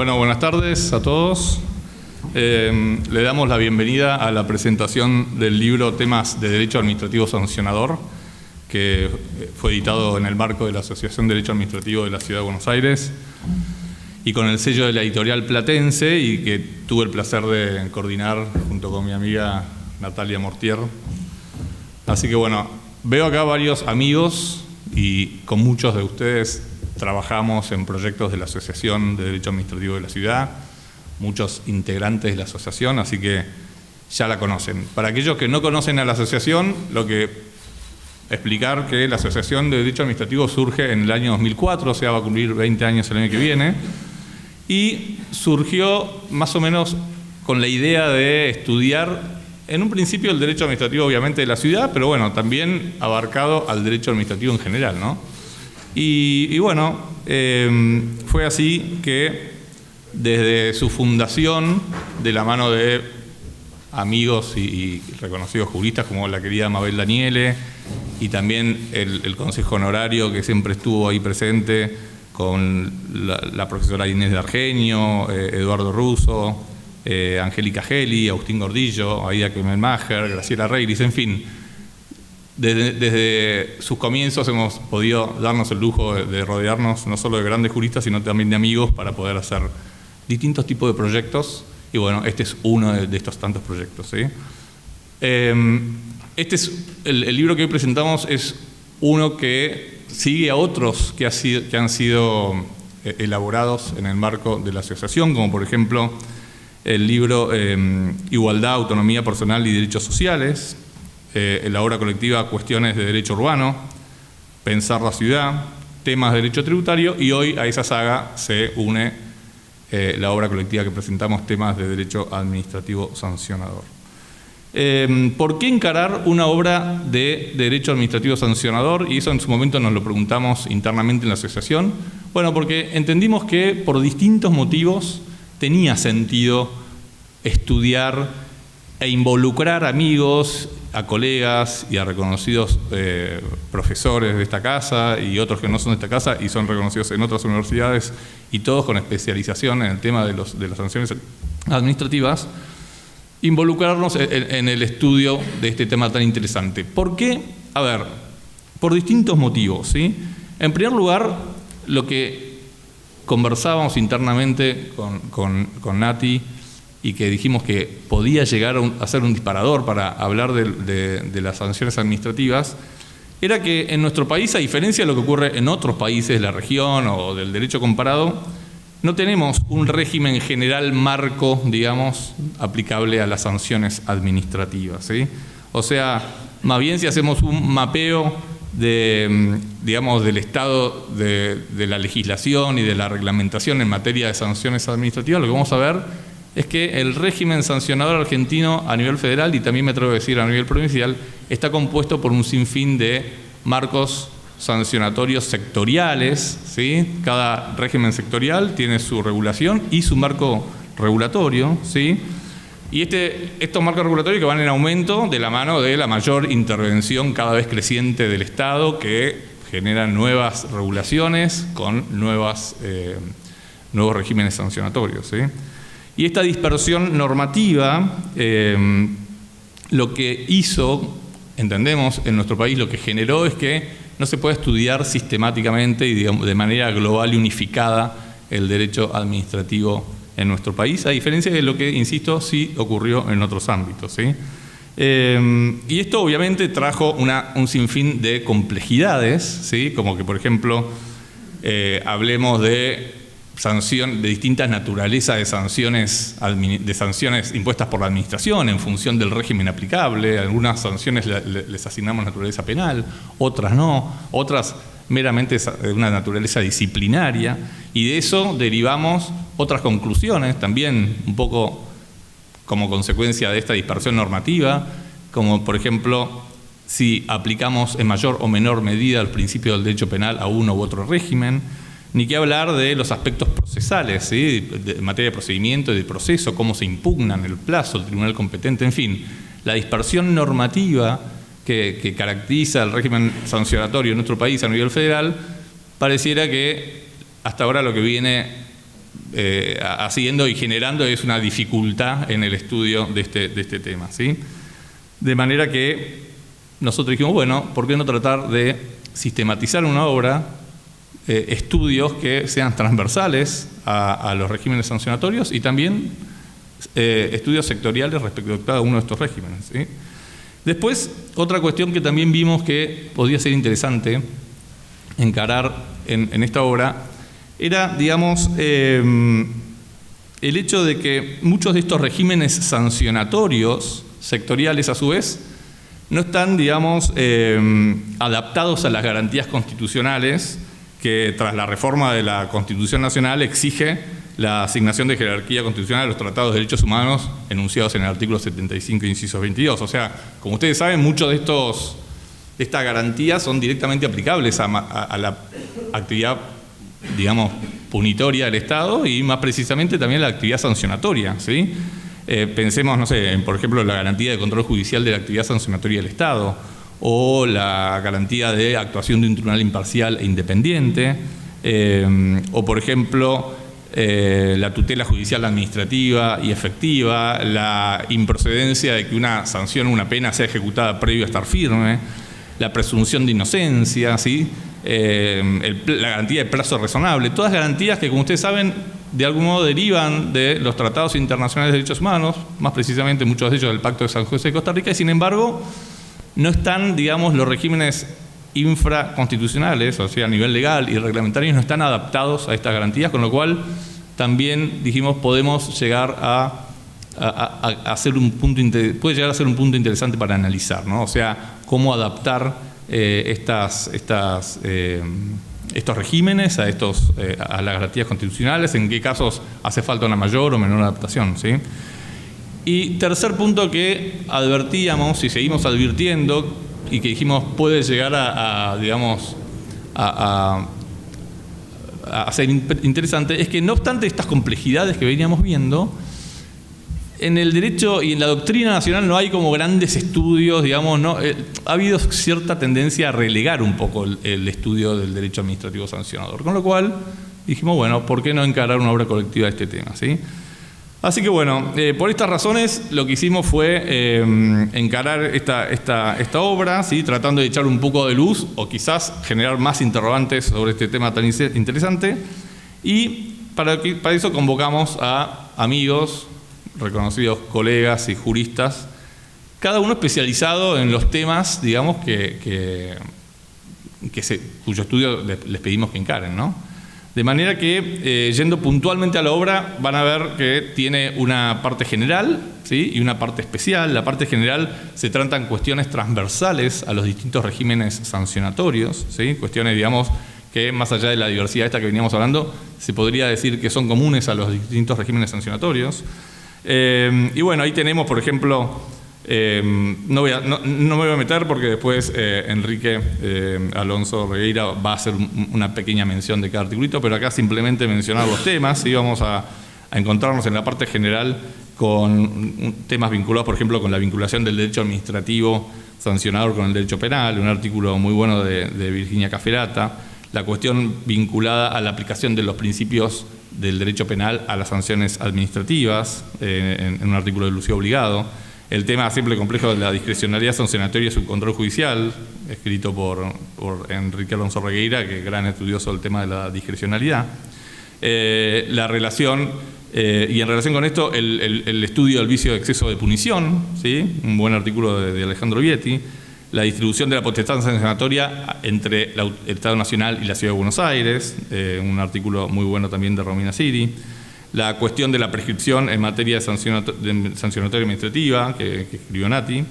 Bueno, buenas tardes a todos. Le damos la bienvenida a la presentación del libro Temas de Derecho Administrativo Sancionador, que fue editado en el marco de la Asociación de Derecho Administrativo de la Ciudad de Buenos Aires y con el sello de la editorial Platense, y que tuve el placer de coordinar junto con mi amiga Natalia Mortier. Así que bueno, veo acá varios amigos y con muchos de ustedes trabajamos en proyectos de la Asociación de Derecho Administrativo de la Ciudad, muchos integrantes de la asociación, así que ya la conocen. Para aquellos que no conocen a la asociación, explicar que la Asociación de Derecho Administrativo surge en el año 2004, o sea, va a cumplir 20 años el año que viene, y surgió más o menos con la idea de estudiar, en un principio, el derecho administrativo obviamente de la ciudad, pero bueno, también abarcado al derecho administrativo en general, ¿no? Y bueno, fue así que desde su fundación, de la mano de amigos y reconocidos juristas como la querida Mabel Daniele, y también el Consejo Honorario que siempre estuvo ahí presente, con la profesora Inés de Argenio, Eduardo Russo, Angélica Geli, Agustín Gordillo, Aida Kemelmacher, Graciela Reiris, en fin. Desde sus comienzos hemos podido darnos el lujo de rodearnos no solo de grandes juristas, sino también de amigos para poder hacer distintos tipos de proyectos. Y bueno, este es uno de estos tantos proyectos, ¿sí? Este es el libro que hoy presentamos, es uno que sigue a otros que han sido elaborados en el marco de la asociación, como por ejemplo el libro Igualdad, Autonomía Personal y Derechos Sociales, la obra colectiva Cuestiones de Derecho Urbano, Pensar la Ciudad, Temas de Derecho Tributario, y hoy a esa saga se une la obra colectiva que presentamos, Temas de Derecho Administrativo Sancionador. ¿Por qué encarar una obra de Derecho Administrativo Sancionador? Y eso en su momento nos lo preguntamos internamente en la asociación. Bueno, porque entendimos que por distintos motivos tenía sentido estudiar e involucrar amigos, a colegas y a reconocidos profesores de esta casa y otros que no son de esta casa y son reconocidos en otras universidades, y todos con especialización en el tema de las sanciones administrativas, involucrarnos en el estudio de este tema tan interesante. ¿Por qué? A ver, por distintos motivos, ¿sí? En primer lugar, lo que conversábamos internamente con Nati, y que dijimos que podía llegar a ser un disparador para hablar de las sanciones administrativas, era que en nuestro país, a diferencia de lo que ocurre en otros países de la región o del derecho comparado, no tenemos un régimen general marco, digamos, aplicable a las sanciones administrativas, ¿sí? O sea, más bien si hacemos un mapeo del estado de la legislación y de la reglamentación en materia de sanciones administrativas, lo que vamos a ver es que el régimen sancionador argentino a nivel federal, y también me atrevo a decir a nivel provincial, está compuesto por un sinfín de marcos sancionatorios sectoriales, ¿sí? Cada régimen sectorial tiene su regulación y su marco regulatorio, ¿sí? Y estos marcos regulatorios que van en aumento de la mano de la mayor intervención cada vez creciente del Estado, que genera nuevas regulaciones con nuevos regímenes sancionatorios, ¿sí? Y esta dispersión normativa, lo que hizo, entendemos, en nuestro país, lo que generó es que no se puede estudiar sistemáticamente y de manera global y unificada el derecho administrativo en nuestro país, a diferencia de lo que, insisto, sí ocurrió en otros ámbitos, ¿sí? Y esto obviamente trajo un sinfín de complejidades, ¿sí? Como que, por ejemplo, hablemos de distintas naturalezas de sanciones impuestas por la administración en función del régimen aplicable. Algunas sanciones les asignamos naturaleza penal, otras no, otras meramente de una naturaleza disciplinaria, y de eso derivamos otras conclusiones también un poco como consecuencia de esta dispersión normativa, como por ejemplo si aplicamos en mayor o menor medida el principio del derecho penal a uno u otro régimen. Ni qué hablar de los aspectos procesales, ¿sí? En materia de procedimiento y de proceso, cómo se impugnan, el plazo, el tribunal competente, en fin. La dispersión normativa que caracteriza el régimen sancionatorio en nuestro país a nivel federal, pareciera que hasta ahora lo que viene haciendo y generando es una dificultad en el estudio de este tema, ¿sí? De manera que nosotros dijimos, bueno, ¿por qué no tratar de sistematizar una obra, estudios que sean transversales a los regímenes sancionatorios y también estudios sectoriales respecto a cada uno de estos regímenes, ¿sí? Después, otra cuestión que también vimos que podría ser interesante encarar en esta obra era, digamos, el hecho de que muchos de estos regímenes sancionatorios sectoriales, a su vez, no están, digamos, adaptados a las garantías constitucionales que tras la reforma de la Constitución Nacional exige la asignación de jerarquía constitucional a los tratados de derechos humanos enunciados en el artículo 75, inciso 22. O sea, como ustedes saben, muchos de estas garantías son directamente aplicables a la actividad, digamos, punitoria del Estado y más precisamente también a la actividad sancionatoria, ¿sí? Pensemos, no sé, en, por ejemplo, la garantía de control judicial de la actividad sancionatoria del Estado o la garantía de actuación de un tribunal imparcial e independiente o, por ejemplo, la tutela judicial administrativa y efectiva, la improcedencia de que una sanción o una pena sea ejecutada previo a estar firme, la presunción de inocencia, ¿sí? La garantía de plazo razonable, todas garantías que, como ustedes saben, de algún modo derivan de los tratados internacionales de derechos humanos, más precisamente muchos de ellos del Pacto de San José de Costa Rica, y sin embargo no están, digamos, los regímenes infraconstitucionales, o sea, a nivel legal y reglamentario, no están adaptados a estas garantías, con lo cual también dijimos podemos llegar a hacer un punto, puede llegar a ser un punto interesante para analizar, ¿no? O sea, cómo adaptar estos regímenes a las garantías constitucionales, en qué casos hace falta una mayor o menor adaptación, ¿sí? Y tercer punto que advertíamos y seguimos advirtiendo y que dijimos puede llegar a ser interesante, es que no obstante estas complejidades que veníamos viendo, en el derecho y en la doctrina nacional no hay como grandes estudios, digamos, ¿no? Ha habido cierta tendencia a relegar un poco el estudio del derecho administrativo sancionador, con lo cual dijimos, bueno, ¿por qué no encarar una obra colectiva de este tema, ¿sí? Así que bueno, por estas razones lo que hicimos fue encarar esta obra, ¿sí? Tratando de echar un poco de luz o quizás generar más interrogantes sobre este tema tan interesante, y para eso convocamos a amigos, reconocidos colegas y juristas, cada uno especializado en los temas, digamos, cuyo estudio les pedimos que encaren, ¿no? De manera que, yendo puntualmente a la obra, van a ver que tiene una parte general, ¿sí? Y una parte especial. La parte general se tratan cuestiones transversales a los distintos regímenes sancionatorios, ¿sí? Cuestiones, digamos, que más allá de la diversidad esta que veníamos hablando, se podría decir que son comunes a los distintos regímenes sancionatorios. Y bueno, ahí tenemos, por ejemplo, no me voy a meter porque después Enrique Alonso Regueira va a hacer una pequeña mención de cada articulito, pero acá simplemente mencionar los temas y vamos a encontrarnos en la parte general con temas vinculados, por ejemplo, con la vinculación del derecho administrativo sancionador con el derecho penal, un artículo muy bueno de Virginia Caferata, la cuestión vinculada a la aplicación de los principios del derecho penal a las sanciones administrativas, en un artículo de Lucio Obligado, el tema simple y complejo de la discrecionalidad sancionatoria y su control judicial, escrito por Enrique Alonso Regueira, que es gran estudioso del tema de la discrecionalidad, la relación, y en relación con esto, el estudio del vicio de exceso de punición, ¿sí? Un buen artículo de Alejandro Vietti, la distribución de la potestad sancionatoria entre el Estado Nacional y la Ciudad de Buenos Aires, un artículo muy bueno también de Romina Siri, la cuestión de la prescripción en materia de sancionatoria administrativa, que escribió Nati,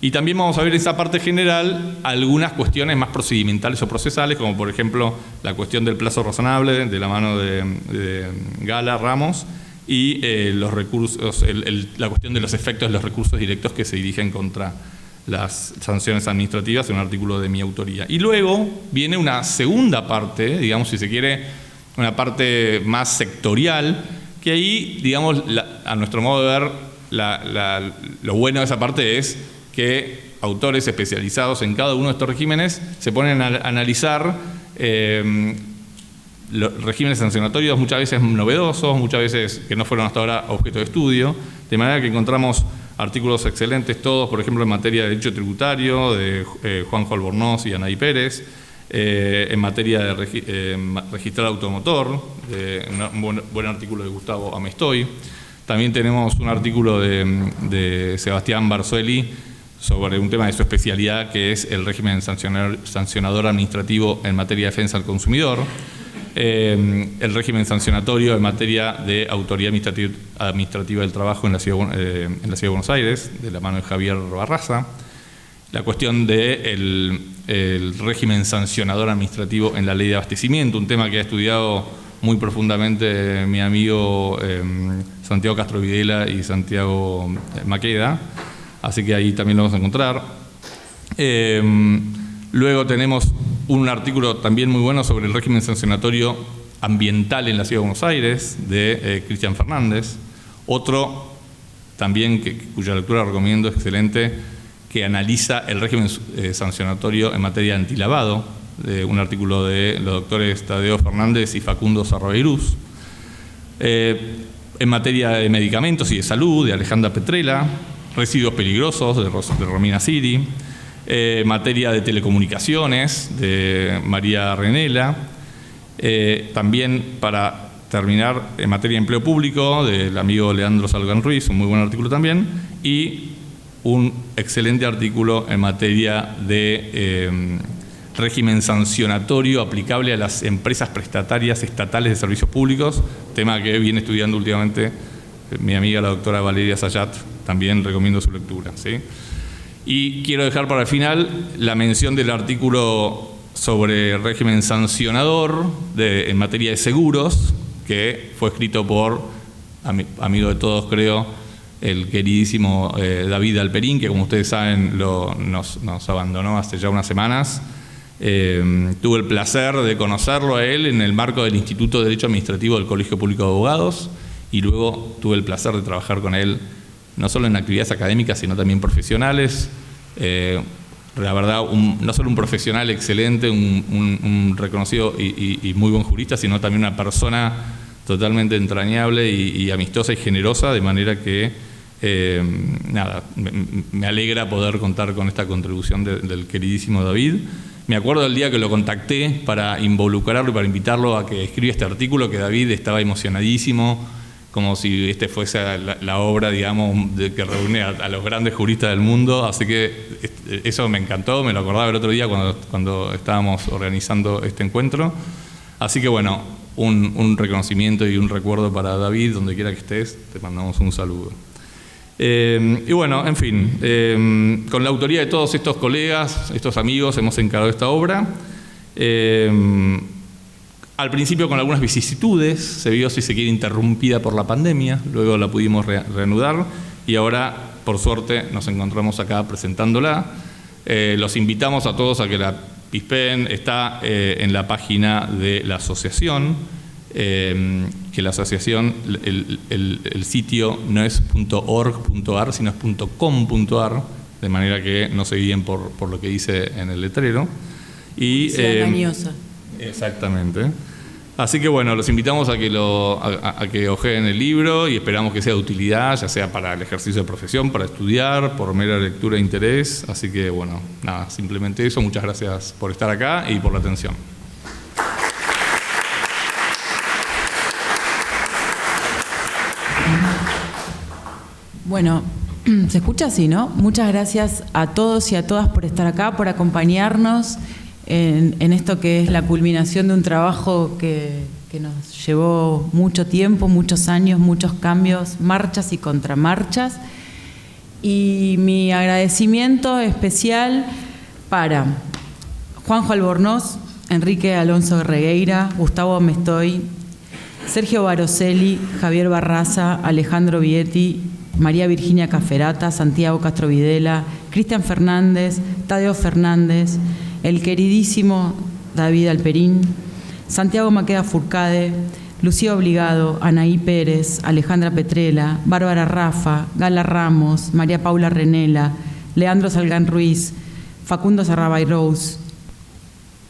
y también vamos a ver en esa parte general algunas cuestiones más procedimentales o procesales, como por ejemplo la cuestión del plazo razonable de la mano de Gala Ramos, y los recursos, la cuestión de los efectos de los recursos directos que se dirigen contra las sanciones administrativas, en un artículo de mi autoría. Y luego viene una segunda parte, digamos, si se quiere, una parte más sectorial, que ahí, digamos, a nuestro modo de ver, lo bueno de esa parte es que autores especializados en cada uno de estos regímenes se ponen a analizar los regímenes sancionatorios muchas veces novedosos, muchas veces que no fueron hasta ahora objeto de estudio, de manera que encontramos artículos excelentes todos, por ejemplo, en materia de derecho tributario, de Juanjo Albornoz y Anaí Pérez, en materia de registrar automotor, un buen artículo de Gustavo Amestoy. También tenemos un artículo de Sebastián Barzueli sobre un tema de su especialidad, que es el régimen sancionador administrativo en materia de defensa al consumidor, el régimen sancionatorio en materia de autoridad administrativa del trabajo en la Ciudad de Buenos Aires, de la mano de Javier Barraza, la cuestión del régimen sancionador administrativo en la ley de abastecimiento, un tema que ha estudiado muy profundamente mi amigo Santiago Castro Videla y Santiago Maqueda, así que ahí también lo vamos a encontrar. Luego tenemos un artículo también muy bueno sobre el régimen sancionatorio ambiental en la Ciudad de Buenos Aires, de Cristian Fernández. Otro también cuya lectura recomiendo, excelente, que analiza el régimen sancionatorio en materia de antilavado, de un artículo de los doctores Tadeo Fernández y Facundo Sarrabeirús. En materia de medicamentos y de salud, de Alejandra Petrella. Residuos peligrosos, de Romina Siri. Materia de telecomunicaciones, de María Renela. También, para terminar, en materia de empleo público, del amigo Leandro Salgan Ruiz, un muy buen artículo también, y un excelente artículo en materia de régimen sancionatorio aplicable a las empresas prestatarias estatales de servicios públicos, tema que viene estudiando últimamente mi amiga la doctora Valeria Sayat, también recomiendo su lectura, ¿sí? Y quiero dejar para el final la mención del artículo sobre régimen sancionador en materia de seguros, que fue escrito por, amigo de todos creo, el queridísimo David Alperín, que como ustedes saben nos abandonó hace ya unas semanas. Tuve el placer de conocerlo a él en el marco del Instituto de Derecho Administrativo del Colegio Público de Abogados, y luego tuve el placer de trabajar con él no solo en actividades académicas, sino también profesionales. La verdad, no solo un profesional excelente, un reconocido y muy buen jurista, sino también una persona totalmente entrañable y amistosa y generosa, de manera que me alegra poder contar con esta contribución del queridísimo David. Me acuerdo del día que lo contacté para involucrarlo y para invitarlo a que escriba este artículo, que David estaba emocionadísimo, como si este fuese la obra, digamos, que reúne a los grandes juristas del mundo. Así que eso me encantó, me lo acordaba el otro día cuando estábamos organizando este encuentro. Así que bueno, un reconocimiento y un recuerdo para David, donde quiera que estés, te mandamos un saludo. Y bueno, en fin, con la autoría de todos estos colegas, estos amigos, hemos encargado esta obra. Al principio con algunas vicisitudes, se vio, si se quiere, interrumpida por la pandemia, luego la pudimos reanudar y ahora, por suerte, nos encontramos acá presentándola. Los invitamos a todos a que la pispen, está en la página de la asociación, que la asociación, el sitio no es .org.ar, sino es .com.ar, de manera que no se guíen por lo que dice en el letrero. Y, engañosa. Exactamente. Así que bueno, los invitamos a que ojeen el libro y esperamos que sea de utilidad, ya sea para el ejercicio de profesión, para estudiar, por mera lectura de interés. Así que bueno, nada, simplemente eso. Muchas gracias por estar acá y por la atención. Bueno, se escucha así, ¿no? Muchas gracias a todos y a todas por estar acá, por acompañarnos en esto que es la culminación de un trabajo que nos llevó mucho tiempo, muchos años, muchos cambios, marchas y contramarchas. Y mi agradecimiento especial para Juanjo Albornoz, Enrique Alonso Regueira, Gustavo Amestoy, Sergio Baroselli, Javier Barraza, Alejandro Vietti, María Virginia Caferata, Santiago Castro Videla, Cristian Fernández, Tadeo Fernández, el queridísimo David Alperín, Santiago Maqueda Furcade, Lucía Obligado, Anaí Pérez, Alejandra Petrella, Bárbara Rafa, Gala Ramos, María Paula Renela, Leandro Salgan Ruiz, Facundo Sarrabeirús,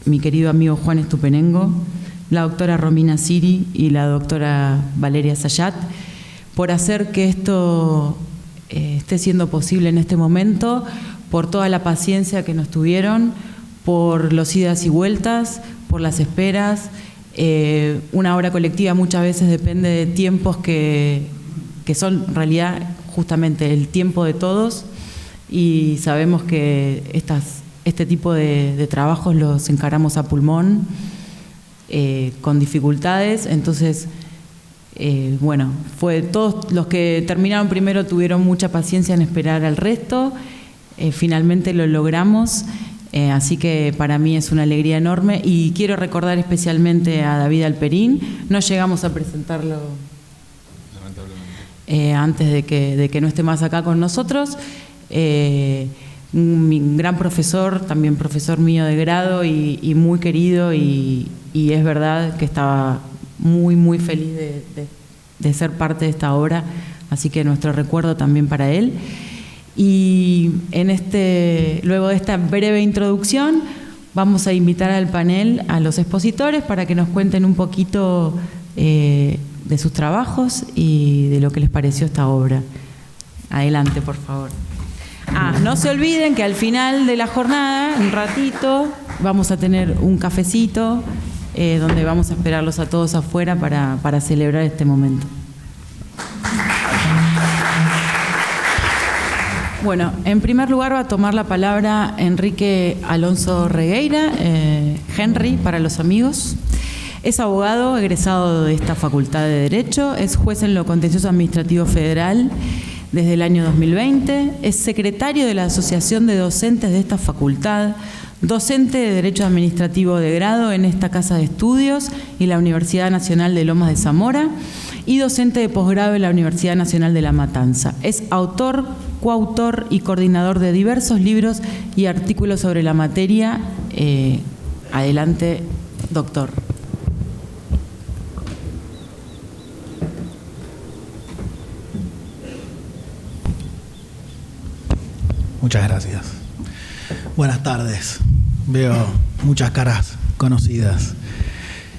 mi querido amigo Juan Estupenengo, la doctora Romina Siri y la doctora Valeria Sayat, por hacer que esto esté siendo posible en este momento, por toda la paciencia que nos tuvieron, por los idas y vueltas, por las esperas. Una obra colectiva muchas veces depende de tiempos que son en realidad justamente el tiempo de todos, y sabemos que este tipo de trabajos los encaramos a pulmón, con dificultades. Entonces, bueno, todos los que terminaron primero tuvieron mucha paciencia en esperar al resto. Finalmente lo logramos, así que para mí es una alegría enorme, y quiero recordar especialmente a David Alperín. No llegamos a presentarlo antes de que no esté más acá con nosotros. Un gran profesor, también profesor mío de grado y muy querido, y es verdad que estaba muy, muy feliz de ser parte de esta obra, así que nuestro recuerdo también para él. Y luego de esta breve introducción, vamos a invitar al panel a los expositores para que nos cuenten un poquito de sus trabajos y de lo que les pareció esta obra. Adelante, por favor. No se olviden que al final de la jornada, un ratito, vamos a tener un cafecito donde vamos a esperarlos a todos afuera para celebrar este momento. Bueno, en primer lugar va a tomar la palabra Enrique Alonso Regueira, Henry para los amigos. Es abogado egresado de esta Facultad de Derecho, es juez en lo contencioso administrativo federal desde el año 2020, es secretario de la Asociación de Docentes de esta facultad, docente de Derecho Administrativo de grado en esta Casa de Estudios y la Universidad Nacional de Lomas de Zamora, y docente de posgrado en la Universidad Nacional de La Matanza. Es autor, coautor y coordinador de diversos libros y artículos sobre la materia. Adelante, doctor. Muchas gracias. Buenas tardes. Veo muchas caras conocidas.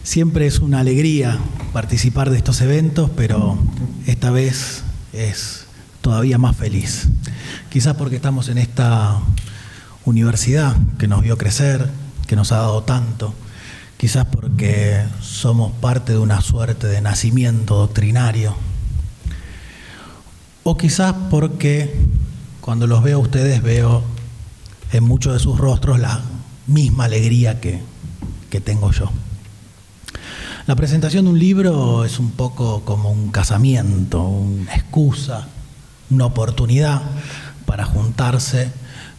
Siempre es una alegría participar de estos eventos, pero esta vez es todavía más feliz. Quizás porque estamos en esta universidad que nos vio crecer, que nos ha dado tanto. Quizás porque somos parte de una suerte de nacimiento doctrinario. O quizás porque cuando los veo a ustedes veo en muchos de sus rostros la misma alegría que tengo yo. La presentación de un libro es un poco como un casamiento, una excusa, una oportunidad para juntarse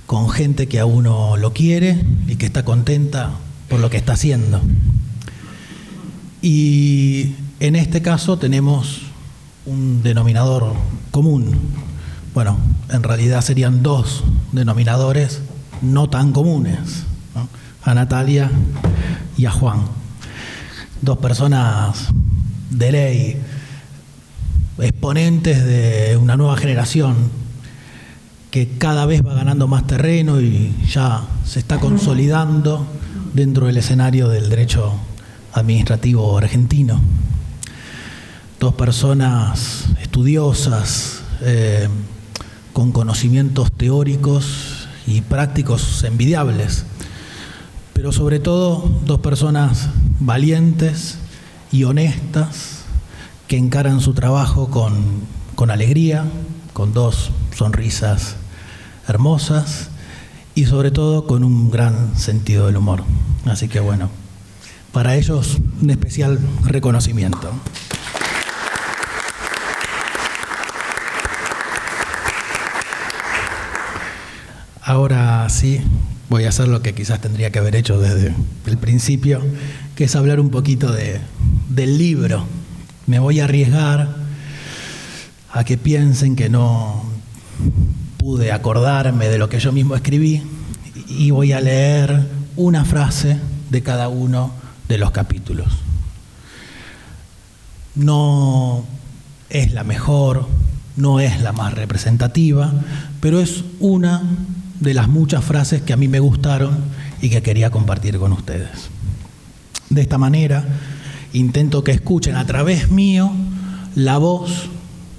con gente que a uno lo quiere y que está contenta por lo que está haciendo. Y en este caso tenemos un denominador común. Bueno, en realidad serían dos denominadores no tan comunes, ¿no? A Natalia y a Juan. Dos personas de ley, exponentes de una nueva generación que cada vez va ganando más terreno y ya se está consolidando dentro del escenario del derecho administrativo argentino. Dos personas estudiosas, con conocimientos teóricos y prácticos envidiables, pero sobre todo dos personas valientes y honestas que encaran su trabajo con alegría, con dos sonrisas hermosas y sobre todo con un gran sentido del humor. Así que bueno, para ellos un especial reconocimiento. Ahora sí, voy a hacer lo que quizás tendría que haber hecho desde el principio, que es hablar un poquito del libro. Me voy a arriesgar a que piensen que no pude acordarme de lo que yo mismo escribí y voy a leer una frase de cada uno de los capítulos. No es la mejor, no es la más representativa, pero es una de las muchas frases que a mí me gustaron y que quería compartir con ustedes. De esta manera, intento que escuchen a través mío la voz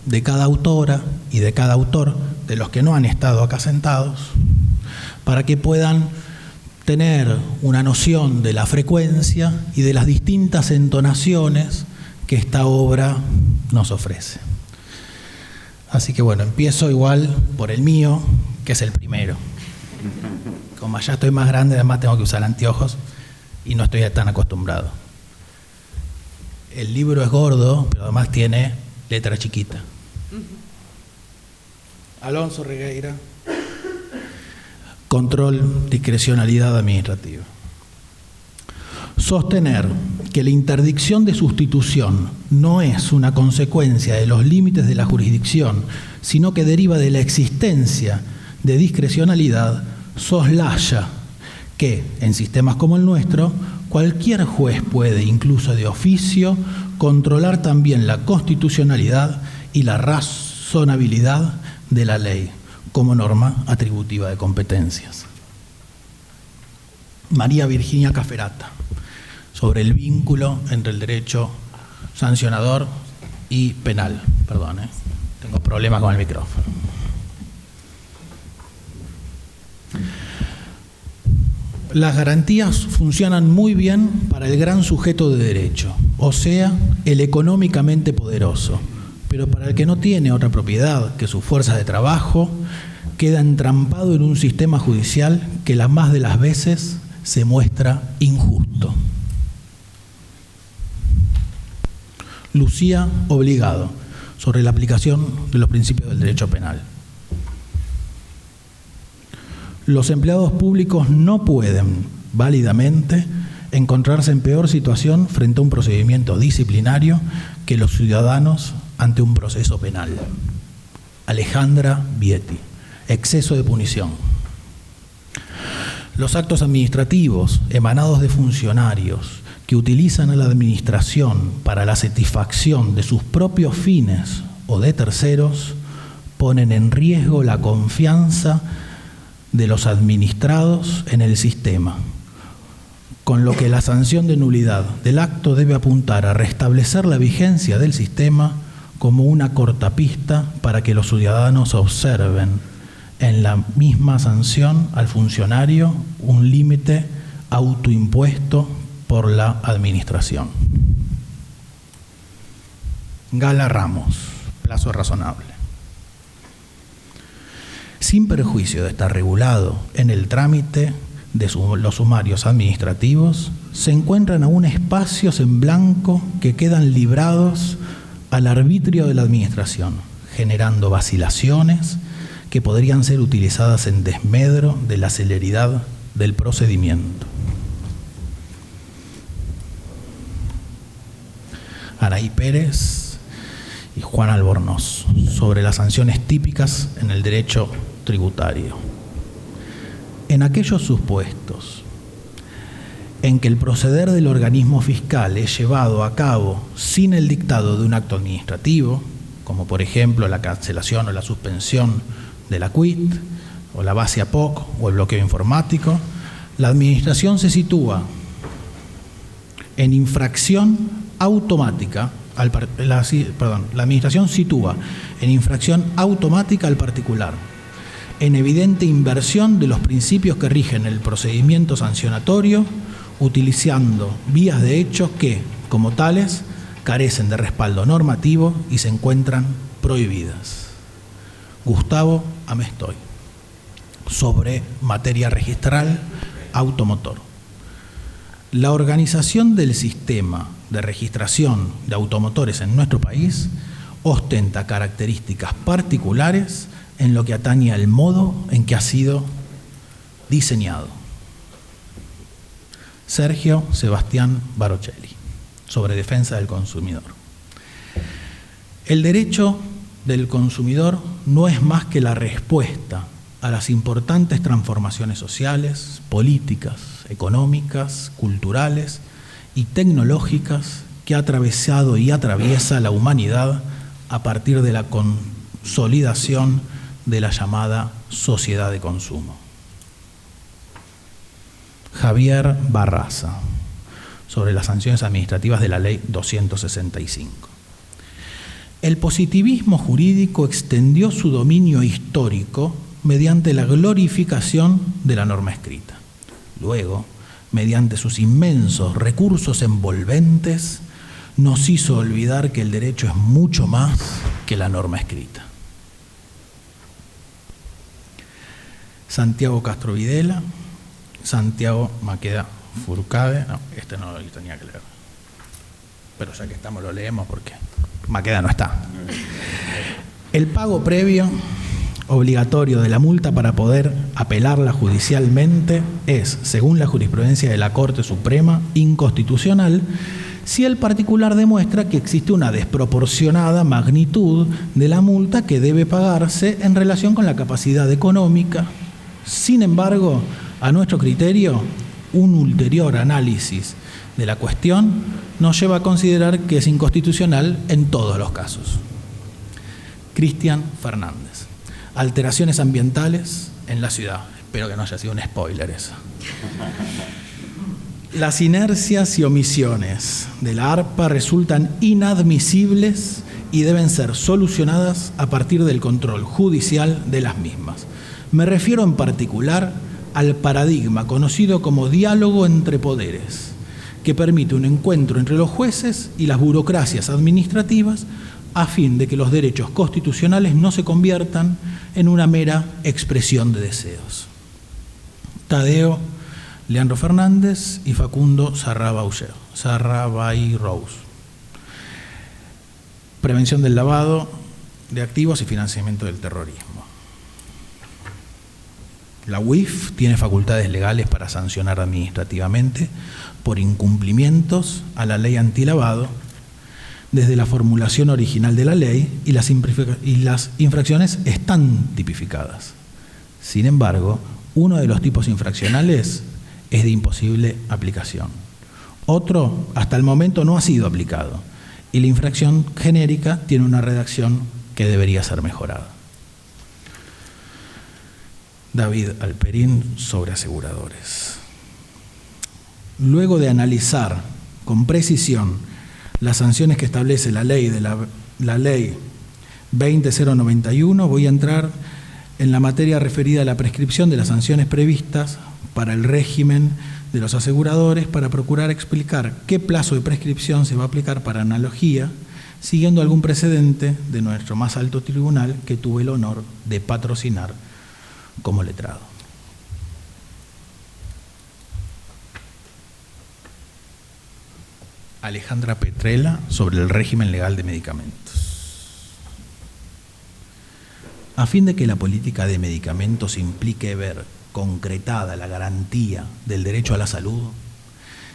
de cada autora y de cada autor, de los que no han estado acá sentados, para que puedan tener una noción de la frecuencia y de las distintas entonaciones que esta obra nos ofrece. Así que bueno, empiezo igual por el mío, que es el primero. Como ya estoy más grande, además tengo que usar anteojos y no estoy tan acostumbrado. El libro es gordo, pero además tiene letra chiquita. Alonso Regueira. Control, discrecionalidad administrativa. Sostener que la interdicción de sustitución no es una consecuencia de los límites de la jurisdicción, sino que deriva de la existencia de discrecionalidad, soslaya que, en sistemas como el nuestro, cualquier juez puede, incluso de oficio, controlar también la constitucionalidad y la razonabilidad de la ley como norma atributiva de competencias. María Virginia Caferata, sobre el vínculo entre el derecho sancionador y penal. Perdón, tengo problemas con el micrófono. Las garantías funcionan muy bien para el gran sujeto de derecho, o sea, el económicamente poderoso, pero para el que no tiene otra propiedad que su fuerza de trabajo, queda entrampado en un sistema judicial que la más de las veces se muestra injusto. Lucía Obligado, sobre la aplicación de los principios del derecho penal. Los empleados públicos no pueden, válidamente, encontrarse en peor situación frente a un procedimiento disciplinario que los ciudadanos ante un proceso penal. Alejandra Vietti. Exceso de punición. Los actos administrativos emanados de funcionarios que utilizan a la administración para la satisfacción de sus propios fines o de terceros ponen en riesgo la confianza de los administrados en el sistema, con lo que la sanción de nulidad del acto debe apuntar a restablecer la vigencia del sistema como una cortapista para que los ciudadanos observen en la misma sanción al funcionario un límite autoimpuesto por la administración. Gala Ramos, plazo razonable. Sin perjuicio de estar regulado en el trámite de los sumarios administrativos, se encuentran aún espacios en blanco que quedan librados al arbitrio de la administración, generando vacilaciones que podrían ser utilizadas en desmedro de la celeridad del procedimiento. Araí Pérez y Juan Albornoz, sobre las sanciones típicas en el derecho tributario. En aquellos supuestos en que el proceder del organismo fiscal es llevado a cabo sin el dictado de un acto administrativo, como por ejemplo la cancelación o la suspensión de la quit, o la base APOC, o el bloqueo informático, la administración se sitúa en infracción automática, la administración sitúa en infracción automática al particular, en evidente inversión de los principios que rigen el procedimiento sancionatorio, utilizando vías de hechos que, como tales, carecen de respaldo normativo y se encuentran prohibidas. Gustavo Amestoy, sobre materia registral automotor. La organización del sistema de registración de automotores en nuestro país ostenta características particulares en lo que atañe al modo en que ha sido diseñado. Sergio Sebastián Barocelli, sobre defensa del consumidor. El derecho del consumidor no es más que la respuesta a las importantes transformaciones sociales, políticas, económicas, culturales y tecnológicas que ha atravesado y atraviesa la humanidad a partir de la consolidación de la llamada sociedad de consumo. Javier Barraza, sobre las sanciones administrativas de la Ley 265. El positivismo jurídico extendió su dominio histórico mediante la glorificación de la norma escrita. Luego, mediante sus inmensos recursos envolventes, nos hizo olvidar que el derecho es mucho más que la norma escrita. Santiago Castro Videla, Santiago Maqueda Furcade, no, este no lo tenía que leer, pero ya que estamos lo leemos porque Maqueda no está. El pago previo obligatorio de la multa para poder apelarla judicialmente es, según la jurisprudencia de la Corte Suprema, inconstitucional si el particular demuestra que existe una desproporcionada magnitud de la multa que debe pagarse en relación con la capacidad económica. Sin embargo, a nuestro criterio, un ulterior análisis de la cuestión nos lleva a considerar que es inconstitucional en todos los casos. Cristian Fernández. Alteraciones ambientales en la ciudad. Espero que no haya sido un spoiler eso. Las inercias y omisiones de la ARPA resultan inadmisibles y deben ser solucionadas a partir del control judicial de las mismas. Me refiero en particular al paradigma conocido como diálogo entre poderes, que permite un encuentro entre los jueces y las burocracias administrativas a fin de que los derechos constitucionales no se conviertan en una mera expresión de deseos. Tadeo Leandro Fernández y Facundo Sarrabay Rose. Prevención del lavado de activos y financiamiento del terrorismo. La UIF tiene facultades legales para sancionar administrativamente por incumplimientos a la ley antilavado desde la formulación original de la ley y las infracciones están tipificadas. Sin embargo, uno de los tipos infraccionales es de imposible aplicación. Otro, hasta el momento, no ha sido aplicado y la infracción genérica tiene una redacción que debería ser mejorada. David Alperín, sobre aseguradores. Luego de analizar con precisión las sanciones que establece la ley 20091, voy a entrar en la materia referida a la prescripción de las sanciones previstas para el régimen de los aseguradores para procurar explicar qué plazo de prescripción se va a aplicar para analogía, siguiendo algún precedente de nuestro más alto tribunal que tuve el honor de patrocinar como letrado. Alejandra Petrella, sobre el régimen legal de medicamentos. A fin de que la política de medicamentos implique ver concretada la garantía del derecho a la salud,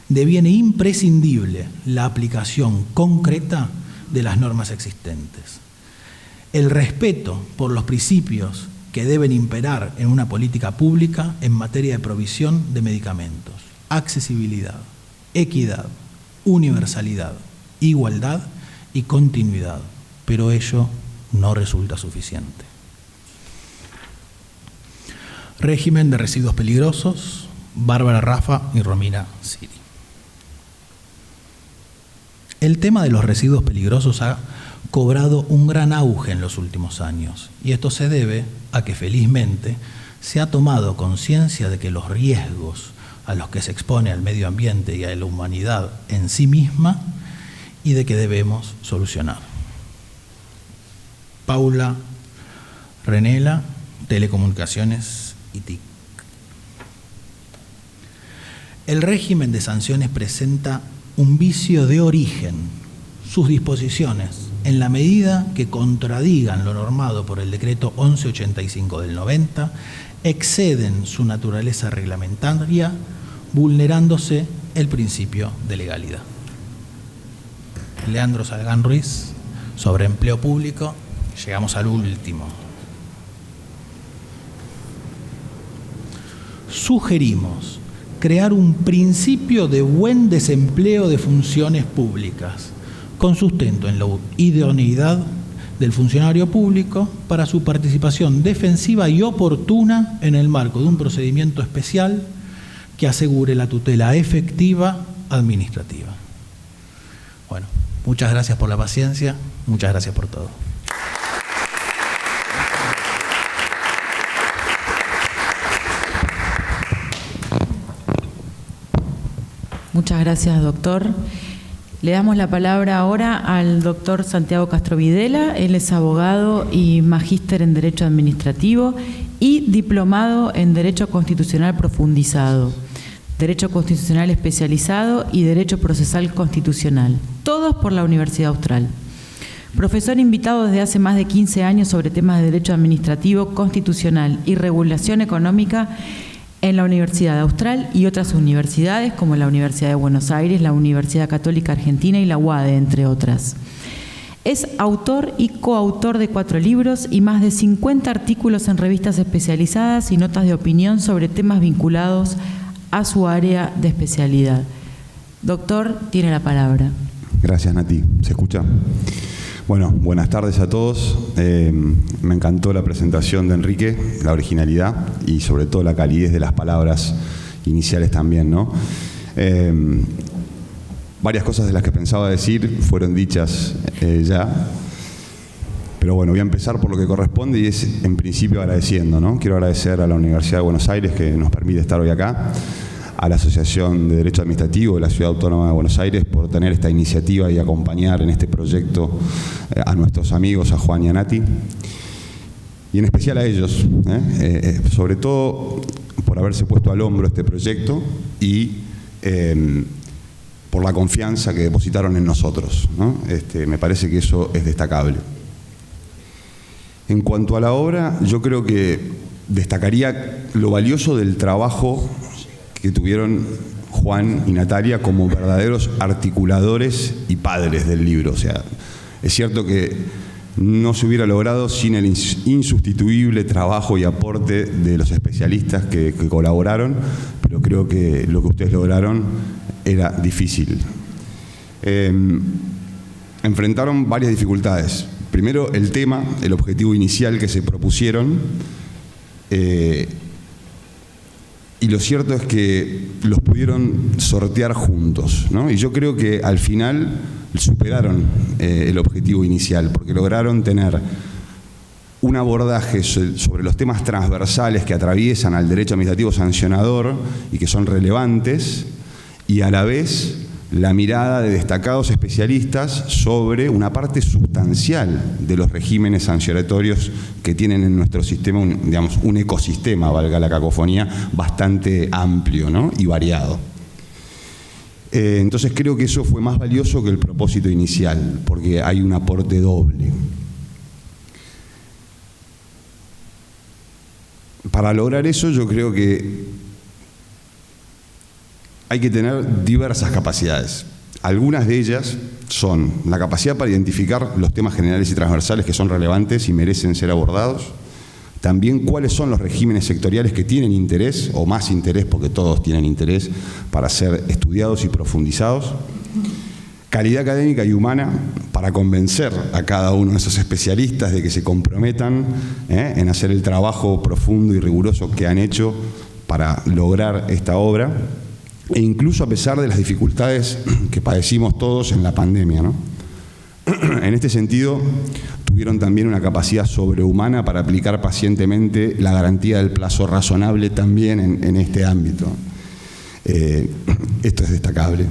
deviene imprescindible la aplicación concreta de las normas existentes. El respeto por los principios que deben imperar en una política pública en materia de provisión de medicamentos: accesibilidad, equidad, universalidad, igualdad y continuidad, pero ello no resulta suficiente. Régimen de residuos peligrosos, Bárbara Rafa y Romina Siri. El tema de los residuos peligrosos ha cobrado un gran auge en los últimos años, y esto se debe a que felizmente se ha tomado conciencia de que los riesgos a los que se expone al medio ambiente y a la humanidad en sí misma y de que debemos solucionar. Paula Renela, Telecomunicaciones y TIC. El régimen de sanciones presenta un vicio de origen. Sus disposiciones, en la medida que contradigan lo normado por el decreto 1185 del 90, exceden su naturaleza reglamentaria, vulnerándose el principio de legalidad. Leandro Salgán Ruiz, sobre empleo público. Llegamos al último. Sugerimos crear un principio de buen desempleo de funciones públicas, con sustento en la idoneidad del funcionario público para su participación defensiva y oportuna en el marco de un procedimiento especial que asegure la tutela efectiva administrativa. Bueno, muchas gracias por la paciencia, muchas gracias por todo. Muchas gracias, doctor. Le damos la palabra ahora al doctor Santiago Castro Videla. Él es abogado y magíster en Derecho Administrativo y diplomado en Derecho Constitucional Profundizado, Derecho Constitucional Especializado y Derecho Procesal Constitucional, todos por la Universidad Austral. Profesor invitado desde hace más de 15 años sobre temas de Derecho Administrativo, Constitucional y Regulación Económica en la Universidad Austral y otras universidades como la Universidad de Buenos Aires, la Universidad Católica Argentina y la UADE, entre otras. Es autor y coautor de 4 libros y más de 50 artículos en revistas especializadas y notas de opinión sobre temas vinculados a su área de especialidad. Doctor, tiene la palabra. Gracias, Nati. ¿Se escucha? Bueno, buenas tardes a todos. Me encantó la presentación de Enrique, la originalidad y sobre todo la calidez de las palabras iniciales también, ¿no? Varias cosas de las que pensaba decir fueron dichas ya, pero bueno, voy a empezar por lo que corresponde y es en principio agradeciendo, ¿no? Quiero agradecer a la Universidad de Buenos Aires que nos permite estar hoy acá, a la Asociación de Derecho Administrativo de la Ciudad Autónoma de Buenos Aires por tener esta iniciativa y acompañar en este proyecto a nuestros amigos, a Juan y a Nati, y en especial a ellos, sobre todo por haberse puesto al hombro este proyecto y por la confianza que depositaron en nosotros, ¿no? Me parece que eso es destacable. En cuanto a la obra, yo creo que destacaría lo valioso del trabajo que tuvieron Juan y Natalia como verdaderos articuladores y padres del libro. O sea, es cierto que no se hubiera logrado sin el insustituible trabajo y aporte de los especialistas que colaboraron, pero creo que lo que ustedes lograron era difícil. Enfrentaron varias dificultades. Primero, el tema, el objetivo inicial que se propusieron, y lo cierto es que los pudieron sortear juntos, ¿no? Y yo creo que al final superaron el objetivo inicial, porque lograron tener un abordaje sobre los temas transversales que atraviesan al derecho administrativo sancionador y que son relevantes, y a la vez la mirada de destacados especialistas sobre una parte sustancial de los regímenes sancionatorios que tienen en nuestro sistema, un ecosistema, valga la cacofonía, bastante amplio, ¿no? Y variado. Entonces creo que eso fue más valioso que el propósito inicial, porque hay un aporte doble. Para lograr eso yo creo que hay que tener diversas capacidades. Algunas de ellas son la capacidad para identificar los temas generales y transversales que son relevantes y merecen ser abordados. También cuáles son los regímenes sectoriales que tienen interés, o más interés, porque todos tienen interés, para ser estudiados y profundizados. Calidad académica y humana para convencer a cada uno de esos especialistas de que se comprometan en hacer el trabajo profundo y riguroso que han hecho para lograr esta obra. E incluso a pesar de las dificultades que padecimos todos en la pandemia, ¿no? En este sentido, tuvieron también una capacidad sobrehumana para aplicar pacientemente la garantía del plazo razonable también en este ámbito. Esto es destacable.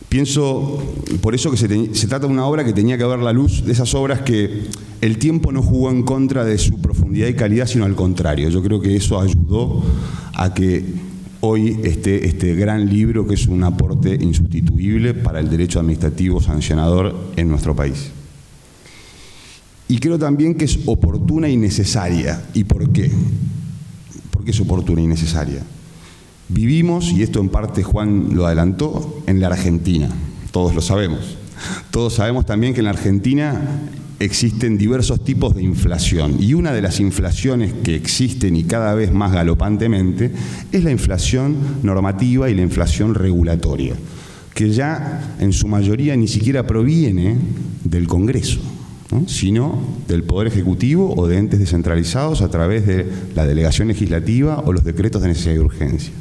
Pienso, por eso que se trata de una obra que tenía que ver la luz de esas obras que el tiempo no jugó en contra de su profundidad y calidad, sino al contrario. Yo creo que eso ayudó a que hoy esté este gran libro que es un aporte insustituible para el derecho administrativo sancionador en nuestro país. Y creo también que es oportuna y necesaria. ¿Y por qué? ¿Por qué es oportuna y necesaria? Vivimos, y esto en parte Juan lo adelantó, en la Argentina. Todos lo sabemos. Todos sabemos también que en la Argentina existen diversos tipos de inflación, y una de las inflaciones que existen y cada vez más galopantemente es la inflación normativa y la inflación regulatoria, que ya en su mayoría ni siquiera proviene del Congreso, ¿no? Sino del Poder Ejecutivo o de entes descentralizados a través de la delegación legislativa o los decretos de necesidad y urgencia.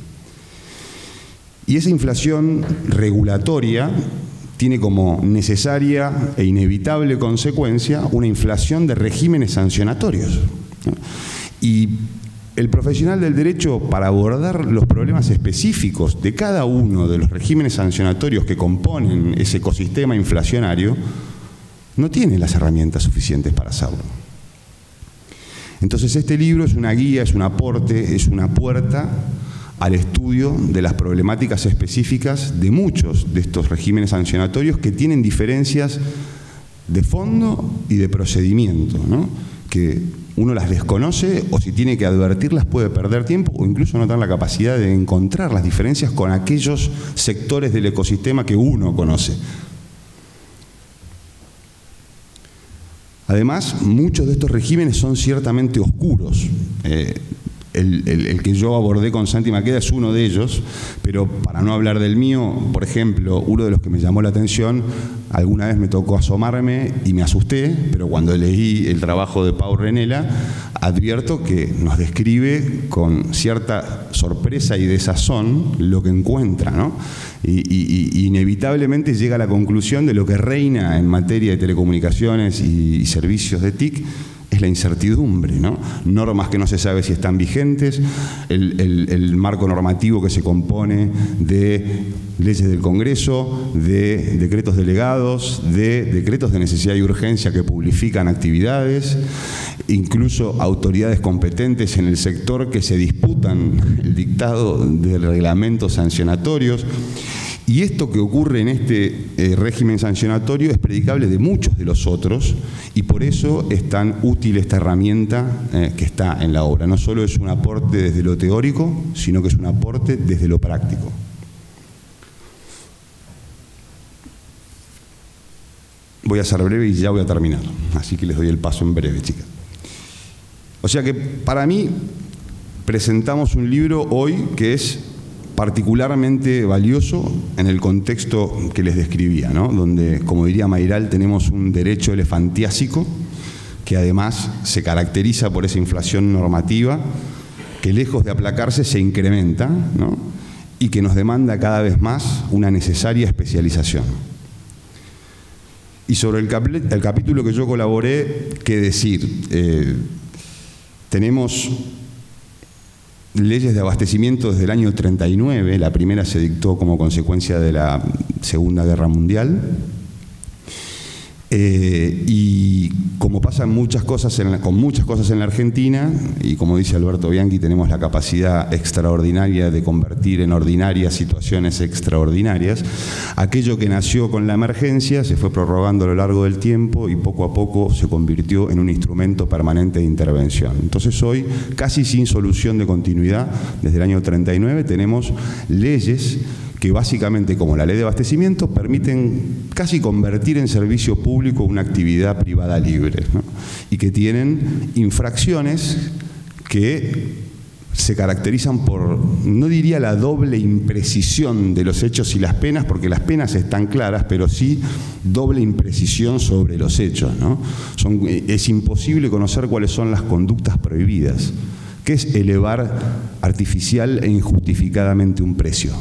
Y esa inflación regulatoria tiene como necesaria e inevitable consecuencia una inflación de regímenes sancionatorios. Y el profesional del derecho, para abordar los problemas específicos de cada uno de los regímenes sancionatorios que componen ese ecosistema inflacionario, no tiene las herramientas suficientes para hacerlo. Entonces este libro es una guía, es un aporte, es una puerta al estudio de las problemáticas específicas de muchos de estos regímenes sancionatorios que tienen diferencias de fondo y de procedimiento, ¿no? Que uno las desconoce o si tiene que advertirlas puede perder tiempo o incluso no tener la capacidad de encontrar las diferencias con aquellos sectores del ecosistema que uno conoce. Además, muchos de estos regímenes son ciertamente oscuros. El que yo abordé con Santi Maqueda es uno de ellos, pero para no hablar del mío, por ejemplo, uno de los que me llamó la atención, alguna vez me tocó asomarme y me asusté, pero cuando leí el trabajo de Pau Renela, advierto que nos describe con cierta sorpresa y desazón lo que encuentra, ¿no? Y inevitablemente llega a la conclusión de lo que reina en materia de telecomunicaciones y servicios de TIC, es la incertidumbre, ¿no? Normas que no se sabe si están vigentes, el marco normativo que se compone de leyes del Congreso, de decretos delegados, de decretos de necesidad y urgencia que publifican actividades, incluso autoridades competentes en el sector que se disputan el dictado de reglamentos sancionatorios. Y esto que ocurre en este régimen sancionatorio es predicable de muchos de los otros y por eso es tan útil esta herramienta que está en la obra. No solo es un aporte desde lo teórico, sino que es un aporte desde lo práctico. Voy a ser breve y ya voy a terminar, así que les doy el paso en breve, chicas. O sea que para mí presentamos un libro hoy que es particularmente valioso en el contexto que les describía, ¿no? Donde, como diría Mayral, tenemos un derecho elefantiásico que además se caracteriza por esa inflación normativa que lejos de aplacarse se incrementa, ¿no? Y que nos demanda cada vez más una necesaria especialización. Y sobre el capítulo que yo colaboré, ¿qué decir? Tenemos leyes de abastecimiento desde el año 39, la primera se dictó como consecuencia de la Segunda Guerra Mundial, y como pasan muchas cosas con muchas cosas en la Argentina, y como dice Alberto Bianchi, tenemos la capacidad extraordinaria de convertir en ordinarias situaciones extraordinarias. Aquello que nació con la emergencia se fue prorrogando a lo largo del tiempo y poco a poco se convirtió en un instrumento permanente de intervención. Entonces hoy, casi sin solución de continuidad, desde el año 39 tenemos leyes que básicamente, como la ley de abastecimiento, permiten casi convertir en servicio público una actividad privada libre, ¿no? Y que tienen infracciones que se caracterizan por, no diría la doble imprecisión de los hechos y las penas, porque las penas están claras, pero sí doble imprecisión sobre los hechos, ¿no? Es imposible conocer cuáles son las conductas prohibidas, que es elevar artificial e injustificadamente un precio.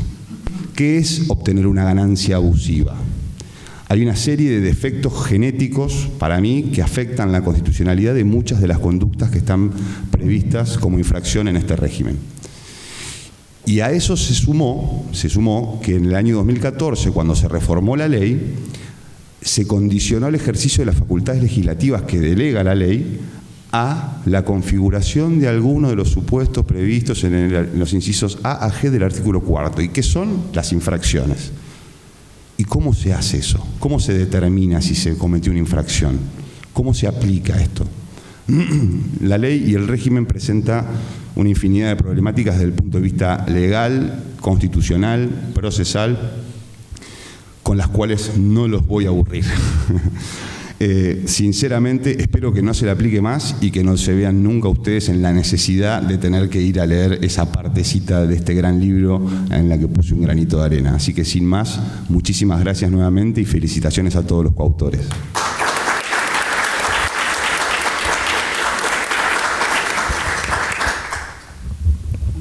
¿Qué es obtener una ganancia abusiva? Hay una serie de defectos genéticos, para mí, que afectan la constitucionalidad de muchas de las conductas que están previstas como infracción en este régimen. Y a eso se sumó que en el año 2014, cuando se reformó la ley, se condicionó el ejercicio de las facultades legislativas que delega la ley a la configuración de algunos de los supuestos previstos en los incisos A a G del artículo 4. ¿Y qué son las infracciones? ¿Y cómo se hace eso? ¿Cómo se determina si se cometió una infracción? ¿Cómo se aplica esto? La ley y el régimen presenta una infinidad de problemáticas desde el punto de vista legal, constitucional, procesal, con las cuales no los voy a aburrir. Sinceramente espero que no se le aplique más y que no se vean nunca ustedes en la necesidad de tener que ir a leer esa partecita de este gran libro en la que puse un granito de arena. Así que sin más, muchísimas gracias nuevamente y felicitaciones a todos los coautores.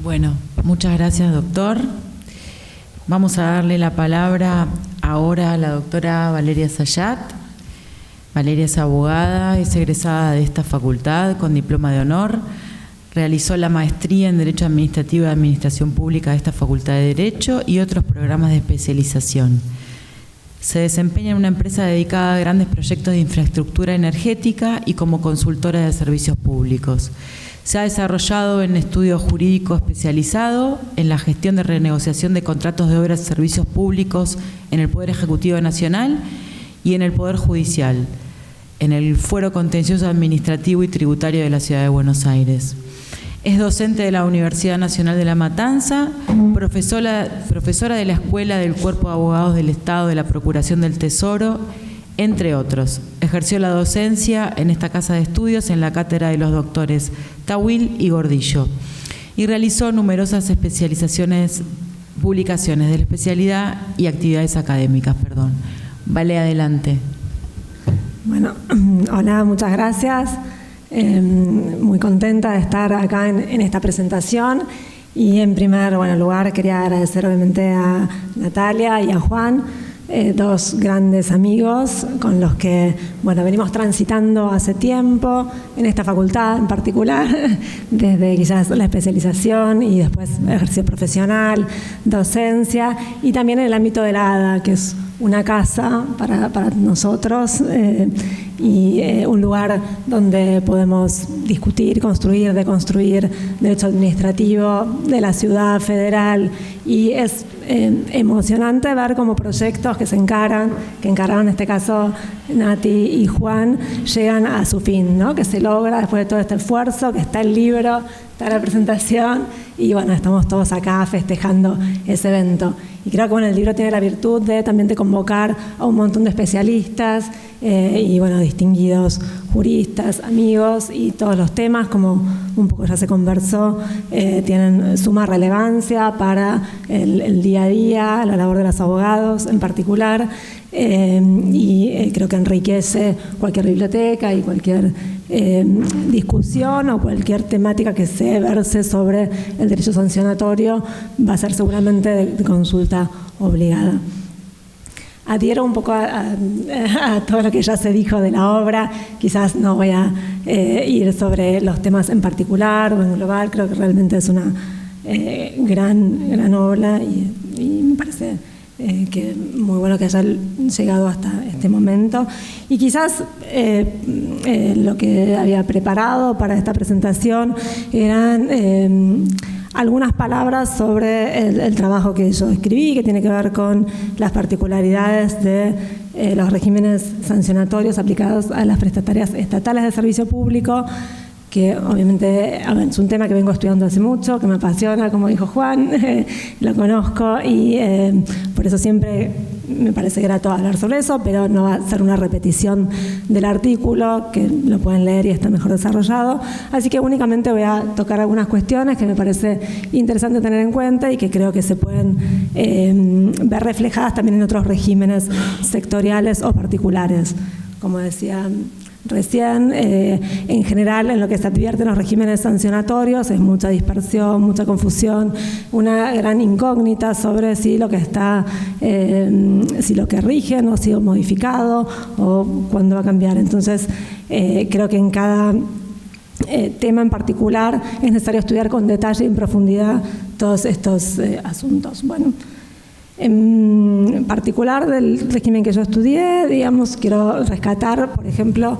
Bueno, muchas gracias, doctor. Vamos a darle la palabra ahora a la doctora Valeria Sayat. Valeria es abogada, es egresada de esta facultad con diploma de honor. Realizó la maestría en Derecho Administrativo y Administración Pública de esta Facultad de Derecho y otros programas de especialización. Se desempeña en una empresa dedicada a grandes proyectos de infraestructura energética y como consultora de servicios públicos. Se ha desarrollado en estudio jurídico especializado en la gestión de renegociación de contratos de obras y servicios públicos en el Poder Ejecutivo Nacional y en el Poder Judicial, en el Fuero Contencioso Administrativo y Tributario de la Ciudad de Buenos Aires. Es docente de la Universidad Nacional de La Matanza, profesora de la Escuela del Cuerpo de Abogados del Estado de la Procuración del Tesoro, entre otros. Ejerció la docencia en esta casa de estudios en la cátedra de los doctores Tawil y Gordillo y realizó numerosas publicaciones de la especialidad y actividades académicas. Vale, adelante. Bueno, hola, muchas gracias. Muy contenta de estar acá en esta presentación y en primer lugar quería agradecer obviamente a Natalia y a Juan, dos grandes amigos con los que venimos transitando hace tiempo en esta facultad en particular, desde quizás la especialización y después ejercicio profesional, docencia y también en el ámbito de la ADA, que es una casa para nosotros y un lugar donde podemos discutir, construir, deconstruir derecho administrativo de la ciudad federal y es emocionante ver cómo proyectos que encargaron en este caso Nati y Juan, llegan a su fin, ¿no? Que se logra después de todo este esfuerzo, que está el libro, está la presentación y estamos todos acá festejando ese evento. Y creo que el libro tiene la virtud también de convocar a un montón de especialistas y distinguidos juristas, amigos y todos los temas, como un poco ya se conversó, tienen suma relevancia para el día a día, la labor de los abogados en particular, y creo que enriquece cualquier biblioteca y cualquier discusión o cualquier temática que se verse sobre el derecho sancionatorio va a ser seguramente de consulta obligada. Adhiero un poco a todo lo que ya se dijo de la obra, quizás no voy a ir sobre los temas en particular o en global, creo que realmente es una gran obra y me parece que muy bueno que haya llegado hasta este momento. Y quizás lo que había preparado para esta presentación eran algunas palabras sobre el trabajo que yo escribí, que tiene que ver con las particularidades de los regímenes sancionatorios aplicados a las prestatarias estatales de servicio público, que obviamente es un tema que vengo estudiando hace mucho, que me apasiona, como dijo Juan, lo conozco y por eso siempre me parece grato hablar sobre eso, pero no va a ser una repetición del artículo, que lo pueden leer y está mejor desarrollado. Así que únicamente voy a tocar algunas cuestiones que me parece interesante tener en cuenta y que creo que se pueden ver reflejadas también en otros regímenes sectoriales o particulares. Como decía recién, en general, en lo que se advierte en los regímenes sancionatorios es mucha dispersión, mucha confusión, una gran incógnita sobre si lo que está, si lo que rige no ha sido modificado o cuándo va a cambiar. Entonces, creo que en cada tema en particular es necesario estudiar con detalle y en profundidad todos estos asuntos. Bueno, en particular del régimen que yo estudié, quiero rescatar, por ejemplo,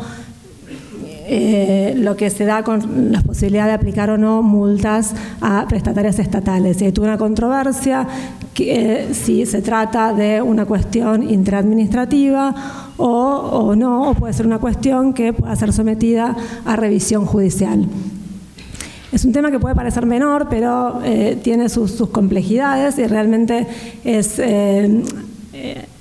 lo que se da con la posibilidad de aplicar o no multas a prestatarias estatales. Y tuve una controversia si se trata de una cuestión interadministrativa o no, o puede ser una cuestión que pueda ser sometida a revisión judicial. Es un tema que puede parecer menor, pero tiene sus complejidades y realmente es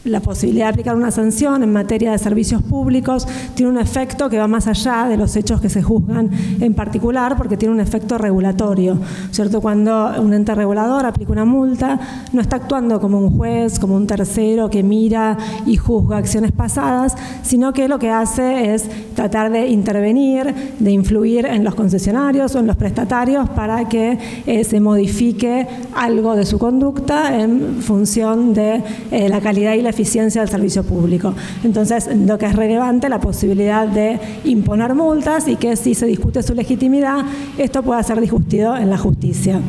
la posibilidad de aplicar una sanción en materia de servicios públicos tiene un efecto que va más allá de los hechos que se juzgan en particular, porque tiene un efecto regulatorio, ¿cierto? Cuando un ente regulador aplica una multa, no está actuando como un juez, como un tercero que mira y juzga acciones pasadas, sino que lo que hace es tratar de intervenir, de influir en los concesionarios o en los prestatarios para que se modifique algo de su conducta en función de la calidad y la eficiencia del servicio público. Entonces, lo que es relevante, la posibilidad de imponer multas y que si se discute su legitimidad, esto pueda ser discutido en la justicia.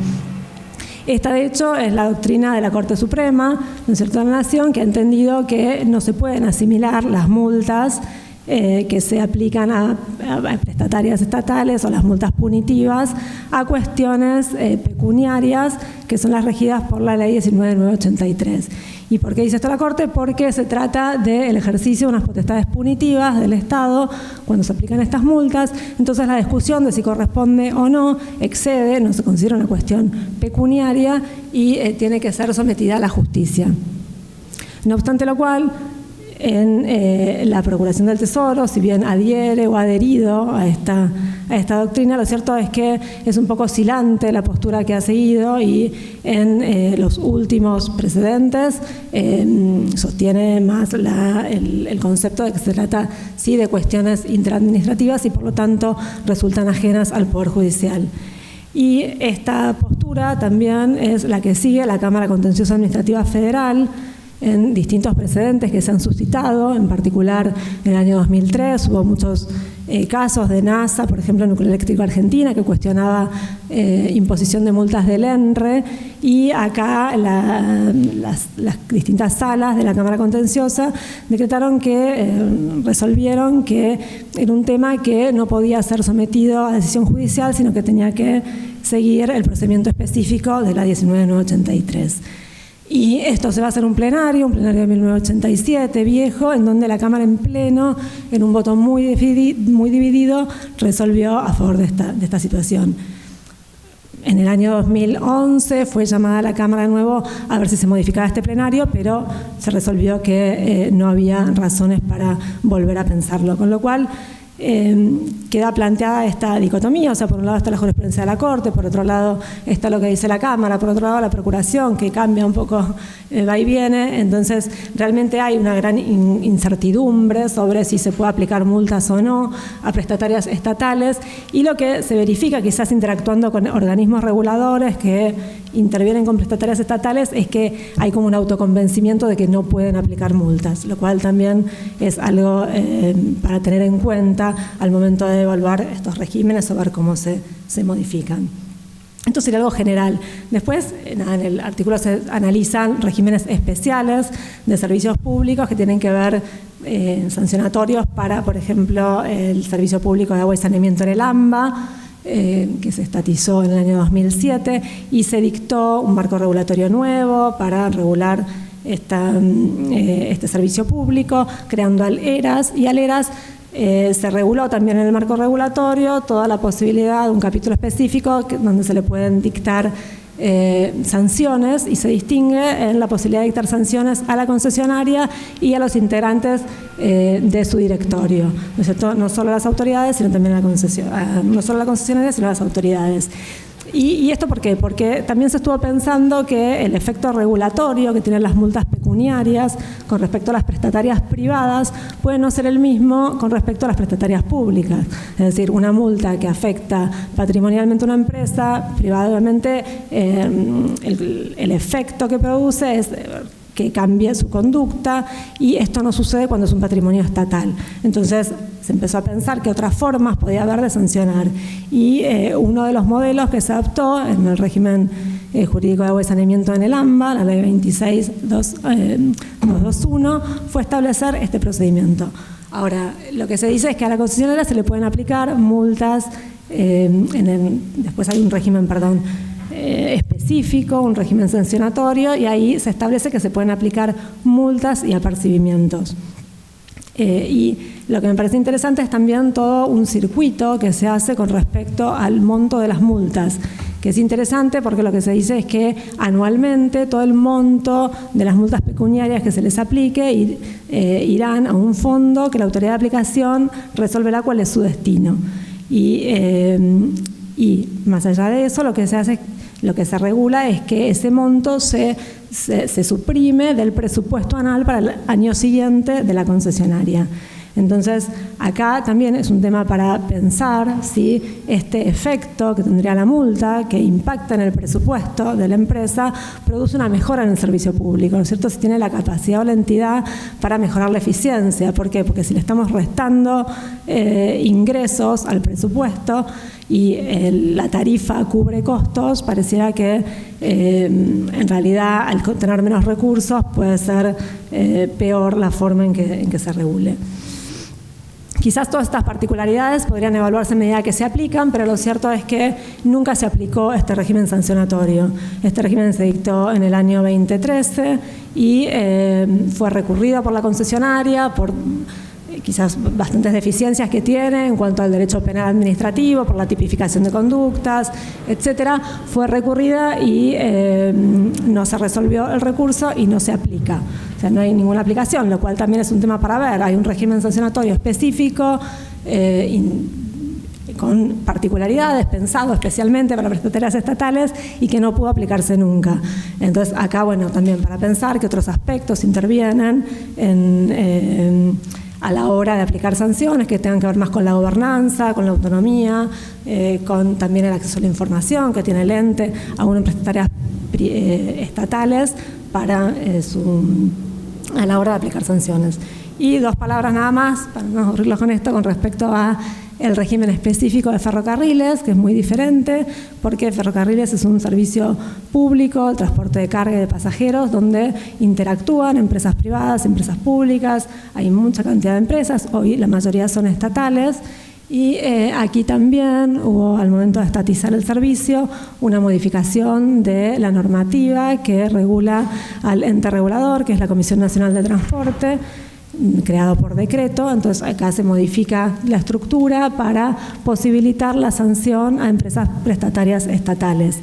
Esta, de hecho, es la doctrina de la Corte Suprema, ¿no es cierto?, de la Nación, que ha entendido que no se pueden asimilar las multas que se aplican a prestatarias estatales o las multas punitivas a cuestiones pecuniarias que son las regidas por la Ley 19.983. ¿Y por qué dice esto la Corte? Porque se trata del ejercicio de unas potestades punitivas del Estado cuando se aplican estas multas. Entonces la discusión de si corresponde o no excede, no se considera una cuestión pecuniaria y tiene que ser sometida a la justicia. No obstante lo cual, en la Procuración del Tesoro, si bien adhiere o ha adherido a esta doctrina, lo cierto es que es un poco oscilante la postura que ha seguido y en los últimos precedentes sostiene más el concepto de que se trata sí de cuestiones intraadministrativas y por lo tanto resultan ajenas al Poder Judicial. Y esta postura también es la que sigue la Cámara Contenciosa Administrativa Federal en distintos precedentes que se han suscitado, en particular en el año 2003 hubo muchos casos de NASA, por ejemplo, Nuclear Eléctrico Argentina, que cuestionaba imposición de multas del ENRE, y acá las distintas salas de la Cámara Contenciosa decretaron que, resolvieron que era un tema que no podía ser sometido a decisión judicial, sino que tenía que seguir el procedimiento específico de la 19.983. Y esto se va a hacer un plenario de 1987, viejo, en donde la Cámara en pleno, en un voto muy dividido, resolvió a favor de esta situación. En el año 2011 fue llamada a la Cámara de nuevo a ver si se modificaba este plenario, pero se resolvió que no había razones para volver a pensarlo, con lo cual queda planteada esta dicotomía, o sea, por un lado está la jurisprudencia de la Corte, por otro lado está lo que dice la Cámara, por otro lado la Procuración, que cambia un poco, va y viene. Entonces realmente hay una gran incertidumbre sobre si se puede aplicar multas o no a prestatarias estatales, y lo que se verifica quizás interactuando con organismos reguladores que intervienen con prestatarias estatales es que hay como un autoconvencimiento de que no pueden aplicar multas, lo cual también es algo para tener en cuenta al momento de evaluar estos regímenes o ver cómo se modifican. Esto sería algo general. Después, en el artículo se analizan regímenes especiales de servicios públicos que tienen que ver sancionatorios para, por ejemplo, el Servicio Público de Agua y Saneamiento en el AMBA, que se estatizó en el año 2007, y se dictó un marco regulatorio nuevo para regular este servicio público, creando al ERAS, y al ERAS se reguló también en el marco regulatorio toda la posibilidad de un capítulo específico donde se le pueden dictar sanciones, y se distingue en la posibilidad de dictar sanciones a la concesionaria y a los integrantes de su directorio, ¿no es cierto? No solo a las autoridades, sino también a la no solo a la concesionaria, sino a las autoridades. ¿Y esto por qué? Porque también se estuvo pensando que el efecto regulatorio que tienen las multas pecuniarias con respecto a las prestatarias privadas puede no ser el mismo con respecto a las prestatarias públicas. Es decir, una multa que afecta patrimonialmente a una empresa, privadamente, el efecto que produce es que cambie su conducta, y esto no sucede cuando es un patrimonio estatal. Entonces se empezó a pensar que otras formas podía haber de sancionar, y uno de los modelos que se adoptó en el régimen jurídico de agua y saneamiento en el AMBA, la ley 26.221, fue establecer este procedimiento. Ahora, lo que se dice es que a la concesionaria se le pueden aplicar multas, después hay un régimen, específico, un régimen sancionatorio, y ahí se establece que se pueden aplicar multas y apercibimientos. Y lo que me parece interesante es también todo un circuito que se hace con respecto al monto de las multas, que es interesante porque lo que se dice es que anualmente todo el monto de las multas pecuniarias que se les aplique irán a un fondo que la autoridad de aplicación resolverá cuál es su destino. Y más allá de eso, lo que se hace, lo que se regula es que ese monto se suprime del presupuesto anual para el año siguiente de la concesionaria. Entonces, acá también es un tema para pensar si este efecto que tendría la multa, que impacta en el presupuesto de la empresa, produce una mejora en el servicio público, ¿no es cierto? Si tiene la capacidad o la entidad para mejorar la eficiencia. ¿Por qué? Porque si le estamos restando ingresos al presupuesto y la tarifa cubre costos, pareciera que en realidad al tener menos recursos puede ser peor la forma en que se regule. Quizás todas estas particularidades podrían evaluarse a medida que se aplican, pero lo cierto es que nunca se aplicó este régimen sancionatorio. Este régimen se dictó en el año 2013 y fue recurrido por la concesionaria por quizás bastantes deficiencias que tiene en cuanto al derecho penal administrativo, por la tipificación de conductas, etcétera. Fue recurrida y no se resolvió el recurso y no se aplica. O sea, no hay ninguna aplicación, lo cual también es un tema para ver. Hay un régimen sancionatorio específico con particularidades, pensado especialmente para prestatarias estatales y que no pudo aplicarse nunca. Entonces, acá, bueno, también para pensar que otros aspectos intervienen a la hora de aplicar sanciones que tengan que ver más con la gobernanza, con la autonomía, con también el acceso a la información que tiene el ente a unas prestatarias estatales para a la hora de aplicar sanciones. Y dos palabras nada más, para no aburrirlos con esto, con respecto a el régimen específico de ferrocarriles, que es muy diferente, porque ferrocarriles es un servicio público, el transporte de carga y de pasajeros, donde interactúan empresas privadas, empresas públicas, hay mucha cantidad de empresas, hoy la mayoría son estatales, y aquí también hubo, al momento de estatizar el servicio, una modificación de la normativa que regula al ente regulador, que es la Comisión Nacional de Transporte, creado por decreto. Entonces acá se modifica la estructura para posibilitar la sanción a empresas prestatarias estatales.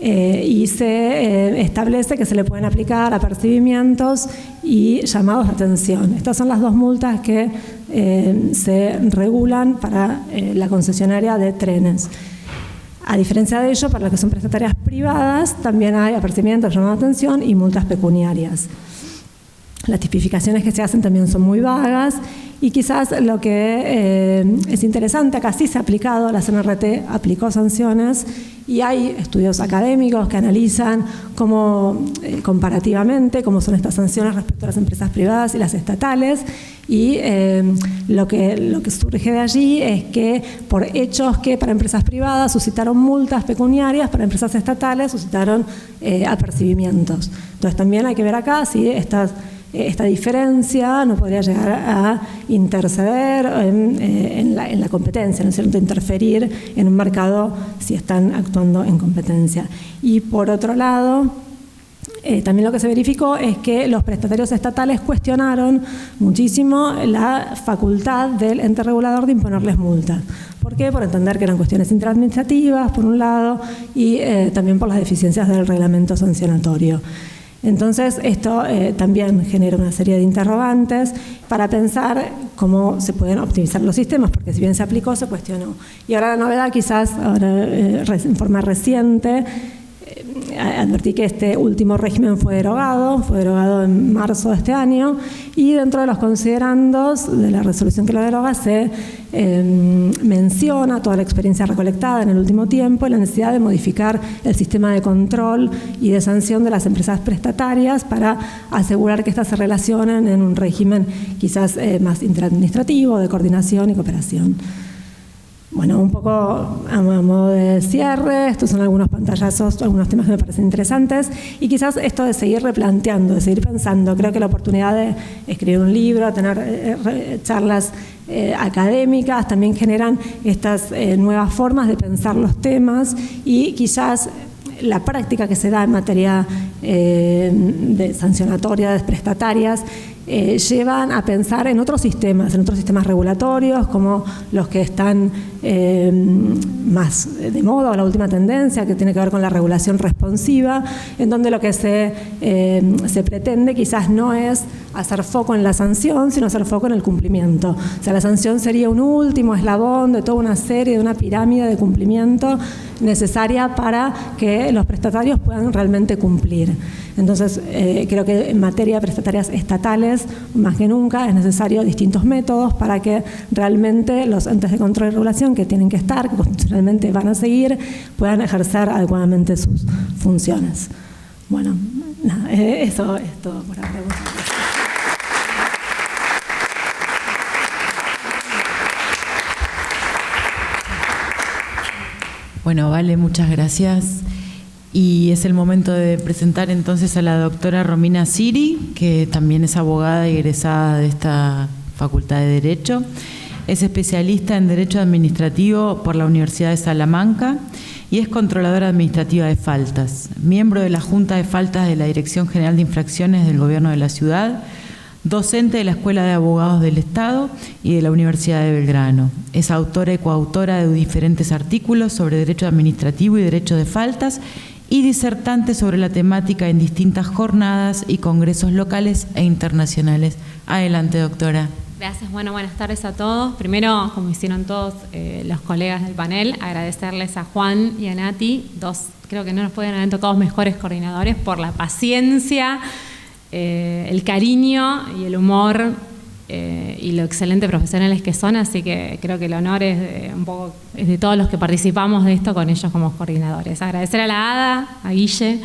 Y se establece que se le pueden aplicar apercibimientos y llamados de atención. Estas son las dos multas que se regulan para la concesionaria de trenes. A diferencia de ello, para las que son prestatarias privadas, también hay apercibimientos, llamados de atención y multas pecuniarias. Las tipificaciones que se hacen también son muy vagas y quizás lo que es interesante, acá sí se ha aplicado, la CNRT aplicó sanciones y hay estudios académicos que analizan cómo comparativamente cómo son estas sanciones respecto a las empresas privadas y las estatales y lo que surge de allí es que por hechos que para empresas privadas suscitaron multas pecuniarias, para empresas estatales suscitaron apercibimientos. Entonces también hay que ver acá si esta diferencia no podría llegar a interceder en la competencia, ¿no es cierto?, interferir en un mercado si están actuando en competencia. Y por otro lado, también lo que se verificó es que los prestatarios estatales cuestionaron muchísimo la facultad del ente regulador de imponerles multas. ¿Por qué? Por entender que eran cuestiones interadministrativas, por un lado, y también por las deficiencias del reglamento sancionatorio. Entonces, esto también genera una serie de interrogantes para pensar cómo se pueden optimizar los sistemas, porque si bien se aplicó, se cuestionó. Y ahora la novedad, quizás ahora en forma reciente, advertí que este último régimen fue derogado en marzo de este año, y dentro de los considerandos de la resolución que lo deroga se menciona toda la experiencia recolectada en el último tiempo y la necesidad de modificar el sistema de control y de sanción de las empresas prestatarias para asegurar que éstas se relacionen en un régimen quizás más interadministrativo, de coordinación y cooperación. Bueno, un poco a modo de cierre, estos son algunos pantallazos, algunos temas que me parecen interesantes y quizás esto de seguir replanteando, de seguir pensando. Creo que la oportunidad de escribir un libro, tener charlas académicas también generan estas nuevas formas de pensar los temas y quizás la práctica que se da en materia de sancionatoria, de prestatarias, llevan a pensar en otros sistemas regulatorios, como los que están más de moda, o la última tendencia, que tiene que ver con la regulación responsiva, en donde lo que se pretende quizás no es hacer foco en la sanción, sino hacer foco en el cumplimiento. O sea, la sanción sería un último eslabón de toda una serie, de una pirámide de cumplimiento necesaria para que los prestatarios puedan realmente cumplir. Entonces, creo que en materia de prestatarias estatales, más que nunca, es necesario distintos métodos para que realmente los entes de control y regulación que tienen que estar, que constitucionalmente van a seguir, puedan ejercer adecuadamente sus funciones. Bueno, nada, eso es todo por ahora. Bueno, Vale, muchas gracias. Y es el momento de presentar entonces a la doctora Romina Siri, que también es abogada y egresada de esta Facultad de Derecho. Es especialista en Derecho Administrativo por la Universidad de Salamanca y es controladora administrativa de faltas, miembro de la Junta de Faltas de la Dirección General de Infracciones del Gobierno de la Ciudad, docente de la Escuela de Abogados del Estado y de la Universidad de Belgrano. Es autora y coautora de diferentes artículos sobre Derecho Administrativo y Derecho de Faltas y disertante sobre la temática en distintas jornadas y congresos locales e internacionales. Adelante, doctora. Gracias. Bueno, buenas tardes a todos. Primero, como hicieron todos los colegas del panel, agradecerles a Juan y a Nati, creo que no nos pueden haber tocado mejores coordinadores, por la paciencia, el cariño y el humor y lo excelentes profesionales que son, así que creo que el honor es de todos los que participamos de esto con ellos como coordinadores. Agradecer a la ADA, a Guille,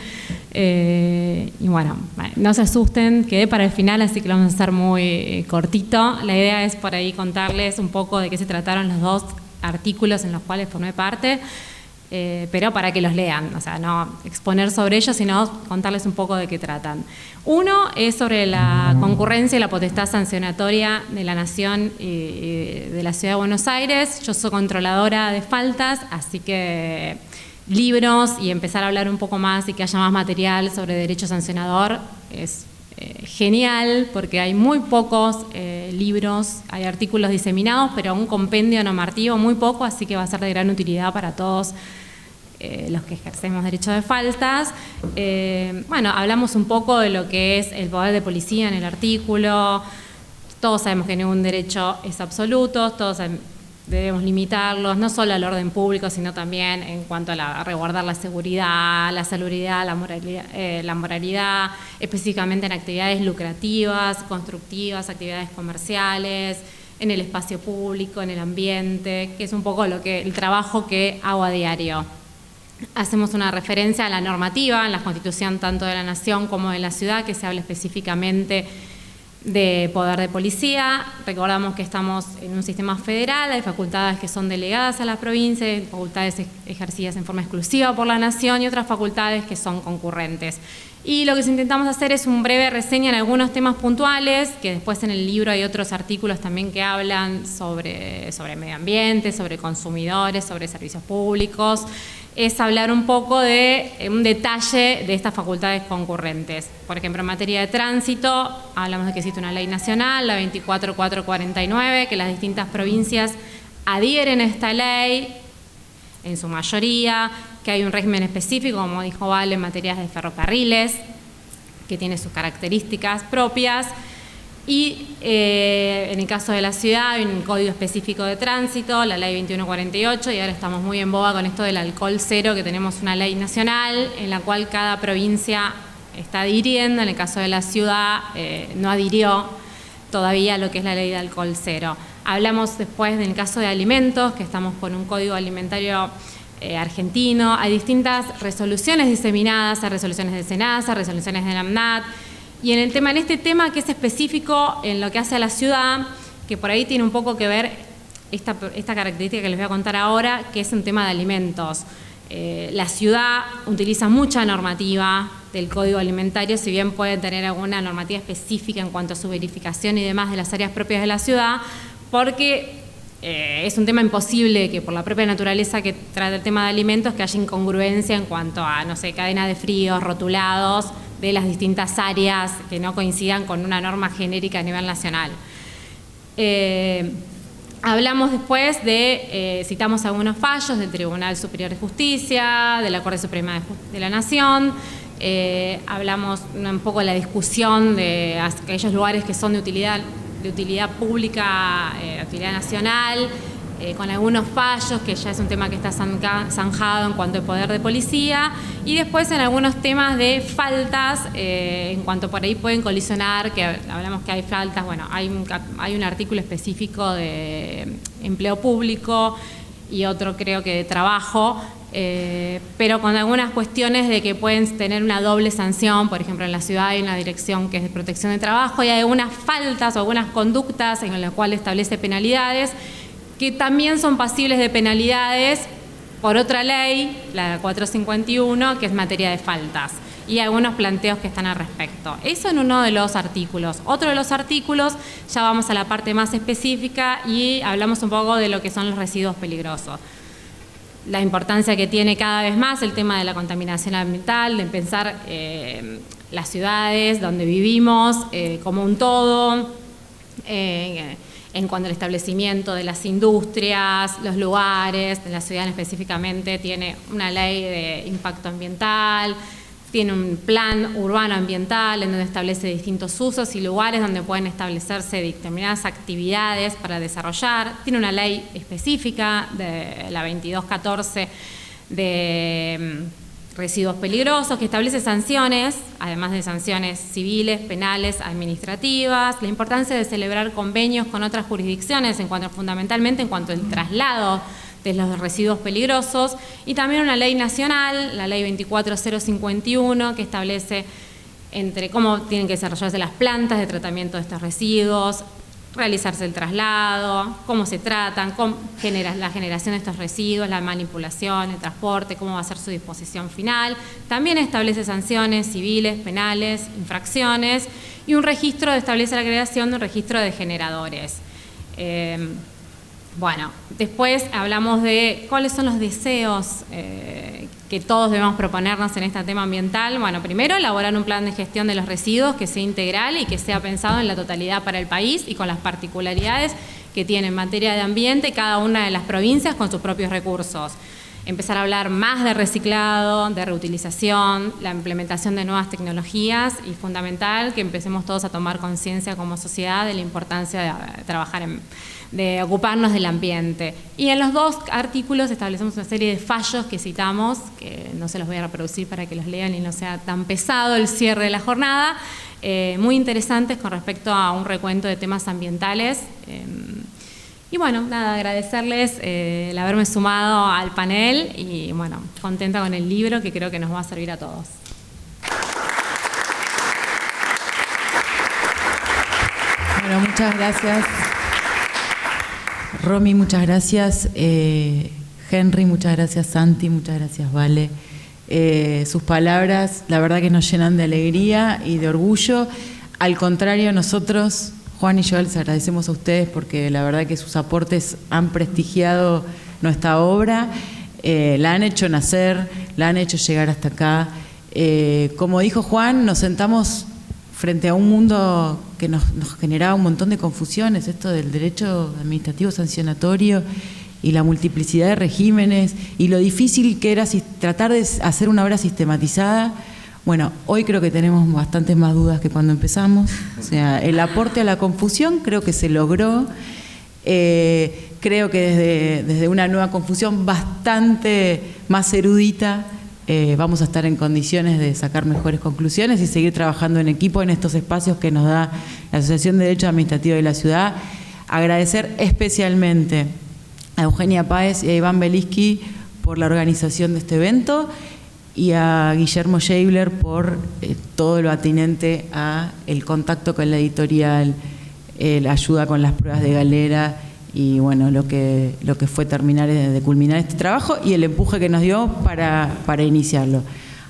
y bueno, no se asusten, quedé para el final, así que lo vamos a hacer muy cortito. La idea es por ahí contarles un poco de qué se trataron los dos artículos en los cuales formé parte, pero para que los lean, o sea, no exponer sobre ellos, sino contarles un poco de qué tratan. Uno es sobre la concurrencia y la potestad sancionatoria de la Nación y de la Ciudad de Buenos Aires. Yo soy controladora de faltas, así que libros y empezar a hablar un poco más y que haya más material sobre derecho sancionador es genial, porque hay muy pocos libros, hay artículos diseminados, pero un compendio normativo muy poco, así que va a ser de gran utilidad para todos los que ejercemos derecho de faltas. Bueno, hablamos un poco de lo que es el poder de policía en el artículo. Todos sabemos que ningún derecho es absoluto, todos debemos limitarlos, no solo al orden público, sino también en cuanto a resguardar la seguridad, la salubridad, la moralidad, específicamente en actividades lucrativas, constructivas, actividades comerciales, en el espacio público, en el ambiente, que es un poco el trabajo que hago a diario. Hacemos una referencia a la normativa en la Constitución tanto de la Nación como de la Ciudad, que se habla específicamente de poder de policía. Recordamos que estamos en un sistema federal, hay facultades que son delegadas a las provincias, facultades ejercidas en forma exclusiva por la Nación y otras facultades que son concurrentes. Y lo que intentamos hacer es un breve reseña en algunos temas puntuales, que después en el libro hay otros artículos también que hablan sobre medio ambiente, sobre consumidores, sobre servicios públicos. Es hablar un poco de un detalle de estas facultades concurrentes. Por ejemplo, en materia de tránsito, hablamos de que existe una ley nacional, la 24449, que las distintas provincias adhieren a esta ley, en su mayoría, que hay un régimen específico, como dijo Vale, en materia de ferrocarriles, que tiene sus características propias. Y en el caso de la ciudad hay un código específico de tránsito, la ley 2148, y ahora estamos muy en boga con esto del alcohol cero, que tenemos una ley nacional en la cual cada provincia está adhiriendo. En el caso de la ciudad no adhirió todavía a lo que es la ley de alcohol cero. Hablamos después del caso de alimentos, que estamos con un código alimentario argentino. Hay distintas resoluciones diseminadas, hay resoluciones de SENASA, resoluciones de la AMNAT. Y en este tema que es específico en lo que hace a la ciudad, que por ahí tiene un poco que ver esta característica que les voy a contar ahora, que es un tema de alimentos. La ciudad utiliza mucha normativa del Código Alimentario, si bien puede tener alguna normativa específica en cuanto a su verificación y demás de las áreas propias de la ciudad, porque es un tema imposible que por la propia naturaleza que trata el tema de alimentos, que haya incongruencia en cuanto a, no sé, cadena de fríos, rotulados, de las distintas áreas que no coincidan con una norma genérica a nivel nacional. Hablamos después citamos algunos fallos del Tribunal Superior de Justicia, de la Corte Suprema de la Nación, hablamos un poco de la discusión de aquellos lugares que son de utilidad pública, utilidad nacional, con algunos fallos, que ya es un tema que está zanjado en cuanto al poder de policía, y después en algunos temas de faltas, en cuanto por ahí pueden colisionar, que hablamos que hay faltas, bueno, hay un artículo específico de empleo público y otro creo que de trabajo, pero con algunas cuestiones de que pueden tener una doble sanción. Por ejemplo, en la ciudad hay una dirección que es de protección de trabajo y hay algunas faltas o algunas conductas en las cuales establece penalidades que también son pasibles de penalidades por otra ley, la 451, que es materia de faltas, y algunos planteos que están al respecto. Eso en uno de los artículos. Otro de los artículos, ya vamos a la parte más específica y hablamos un poco de lo que son los residuos peligrosos. La importancia que tiene cada vez más el tema de la contaminación ambiental, de pensar las ciudades donde vivimos como un todo, en cuanto al establecimiento de las industrias, los lugares, de la ciudad específicamente, tiene una ley de impacto ambiental, tiene un plan urbano ambiental en donde establece distintos usos y lugares donde pueden establecerse determinadas actividades para desarrollar, tiene una ley específica de la 2214 de residuos peligrosos, que establece sanciones, además de sanciones civiles, penales, administrativas, la importancia de celebrar convenios con otras jurisdicciones fundamentalmente en cuanto al traslado de los residuos peligrosos, y también una ley nacional, la ley 24051, que establece cómo tienen que desarrollarse las plantas de tratamiento de estos residuos, realizarse el traslado, cómo se tratan, la generación de estos residuos, la manipulación, el transporte, cómo va a ser su disposición final. También establece sanciones civiles, penales, infracciones, y establece la creación de un registro de generadores. Bueno, después hablamos de cuáles son los deseos que todos debemos proponernos en este tema ambiental. Bueno, primero, elaborar un plan de gestión de los residuos que sea integral y que sea pensado en la totalidad para el país y con las particularidades que tiene en materia de ambiente cada una de las provincias con sus propios recursos. Empezar a hablar más de reciclado, de reutilización, la implementación de nuevas tecnologías y fundamental que empecemos todos a tomar conciencia como sociedad de la importancia de trabajar de ocuparnos del ambiente. Y en los dos artículos establecemos una serie de fallos que citamos, que no se los voy a reproducir para que los lean y no sea tan pesado el cierre de la jornada, muy interesantes con respecto a un recuento de temas ambientales. Y bueno, nada, agradecerles el haberme sumado al panel y bueno, contenta con el libro que creo que nos va a servir a todos. Bueno, muchas gracias. Romy, muchas gracias. Henry, muchas gracias. Santi, muchas gracias. Vale. Sus palabras, la verdad que nos llenan de alegría y de orgullo. Al contrario, nosotros, Juan y yo, les agradecemos a ustedes porque la verdad que sus aportes han prestigiado nuestra obra, la han hecho nacer, la han hecho llegar hasta acá. Como dijo Juan, nos sentamos frente a un mundo que nos generaba un montón de confusiones, esto del derecho administrativo sancionatorio y la multiplicidad de regímenes y lo difícil que era tratar de hacer una obra sistematizada. Bueno, hoy creo que tenemos bastantes más dudas que cuando empezamos. O sea, el aporte a la confusión creo que se logró. Creo que desde una nueva confusión bastante más erudita vamos a estar en condiciones de sacar mejores conclusiones y seguir trabajando en equipo en estos espacios que nos da la Asociación de Derecho Administrativo de la Ciudad. Agradecer especialmente a Eugenia Páez y a Iván Beliski por la organización de este evento y a Guillermo Scheibler por todo lo atinente a el contacto con la editorial, la ayuda con las pruebas de galera y bueno, lo que fue de culminar este trabajo y el empuje que nos dio para iniciarlo.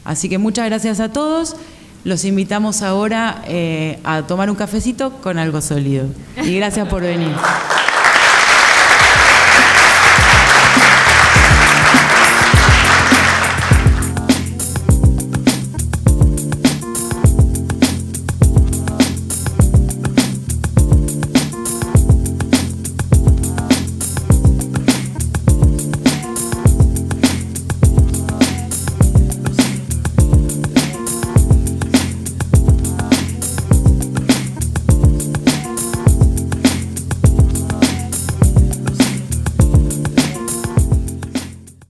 Así que muchas gracias a todos. Los invitamos ahora a tomar un cafecito con algo sólido. Y gracias por venir.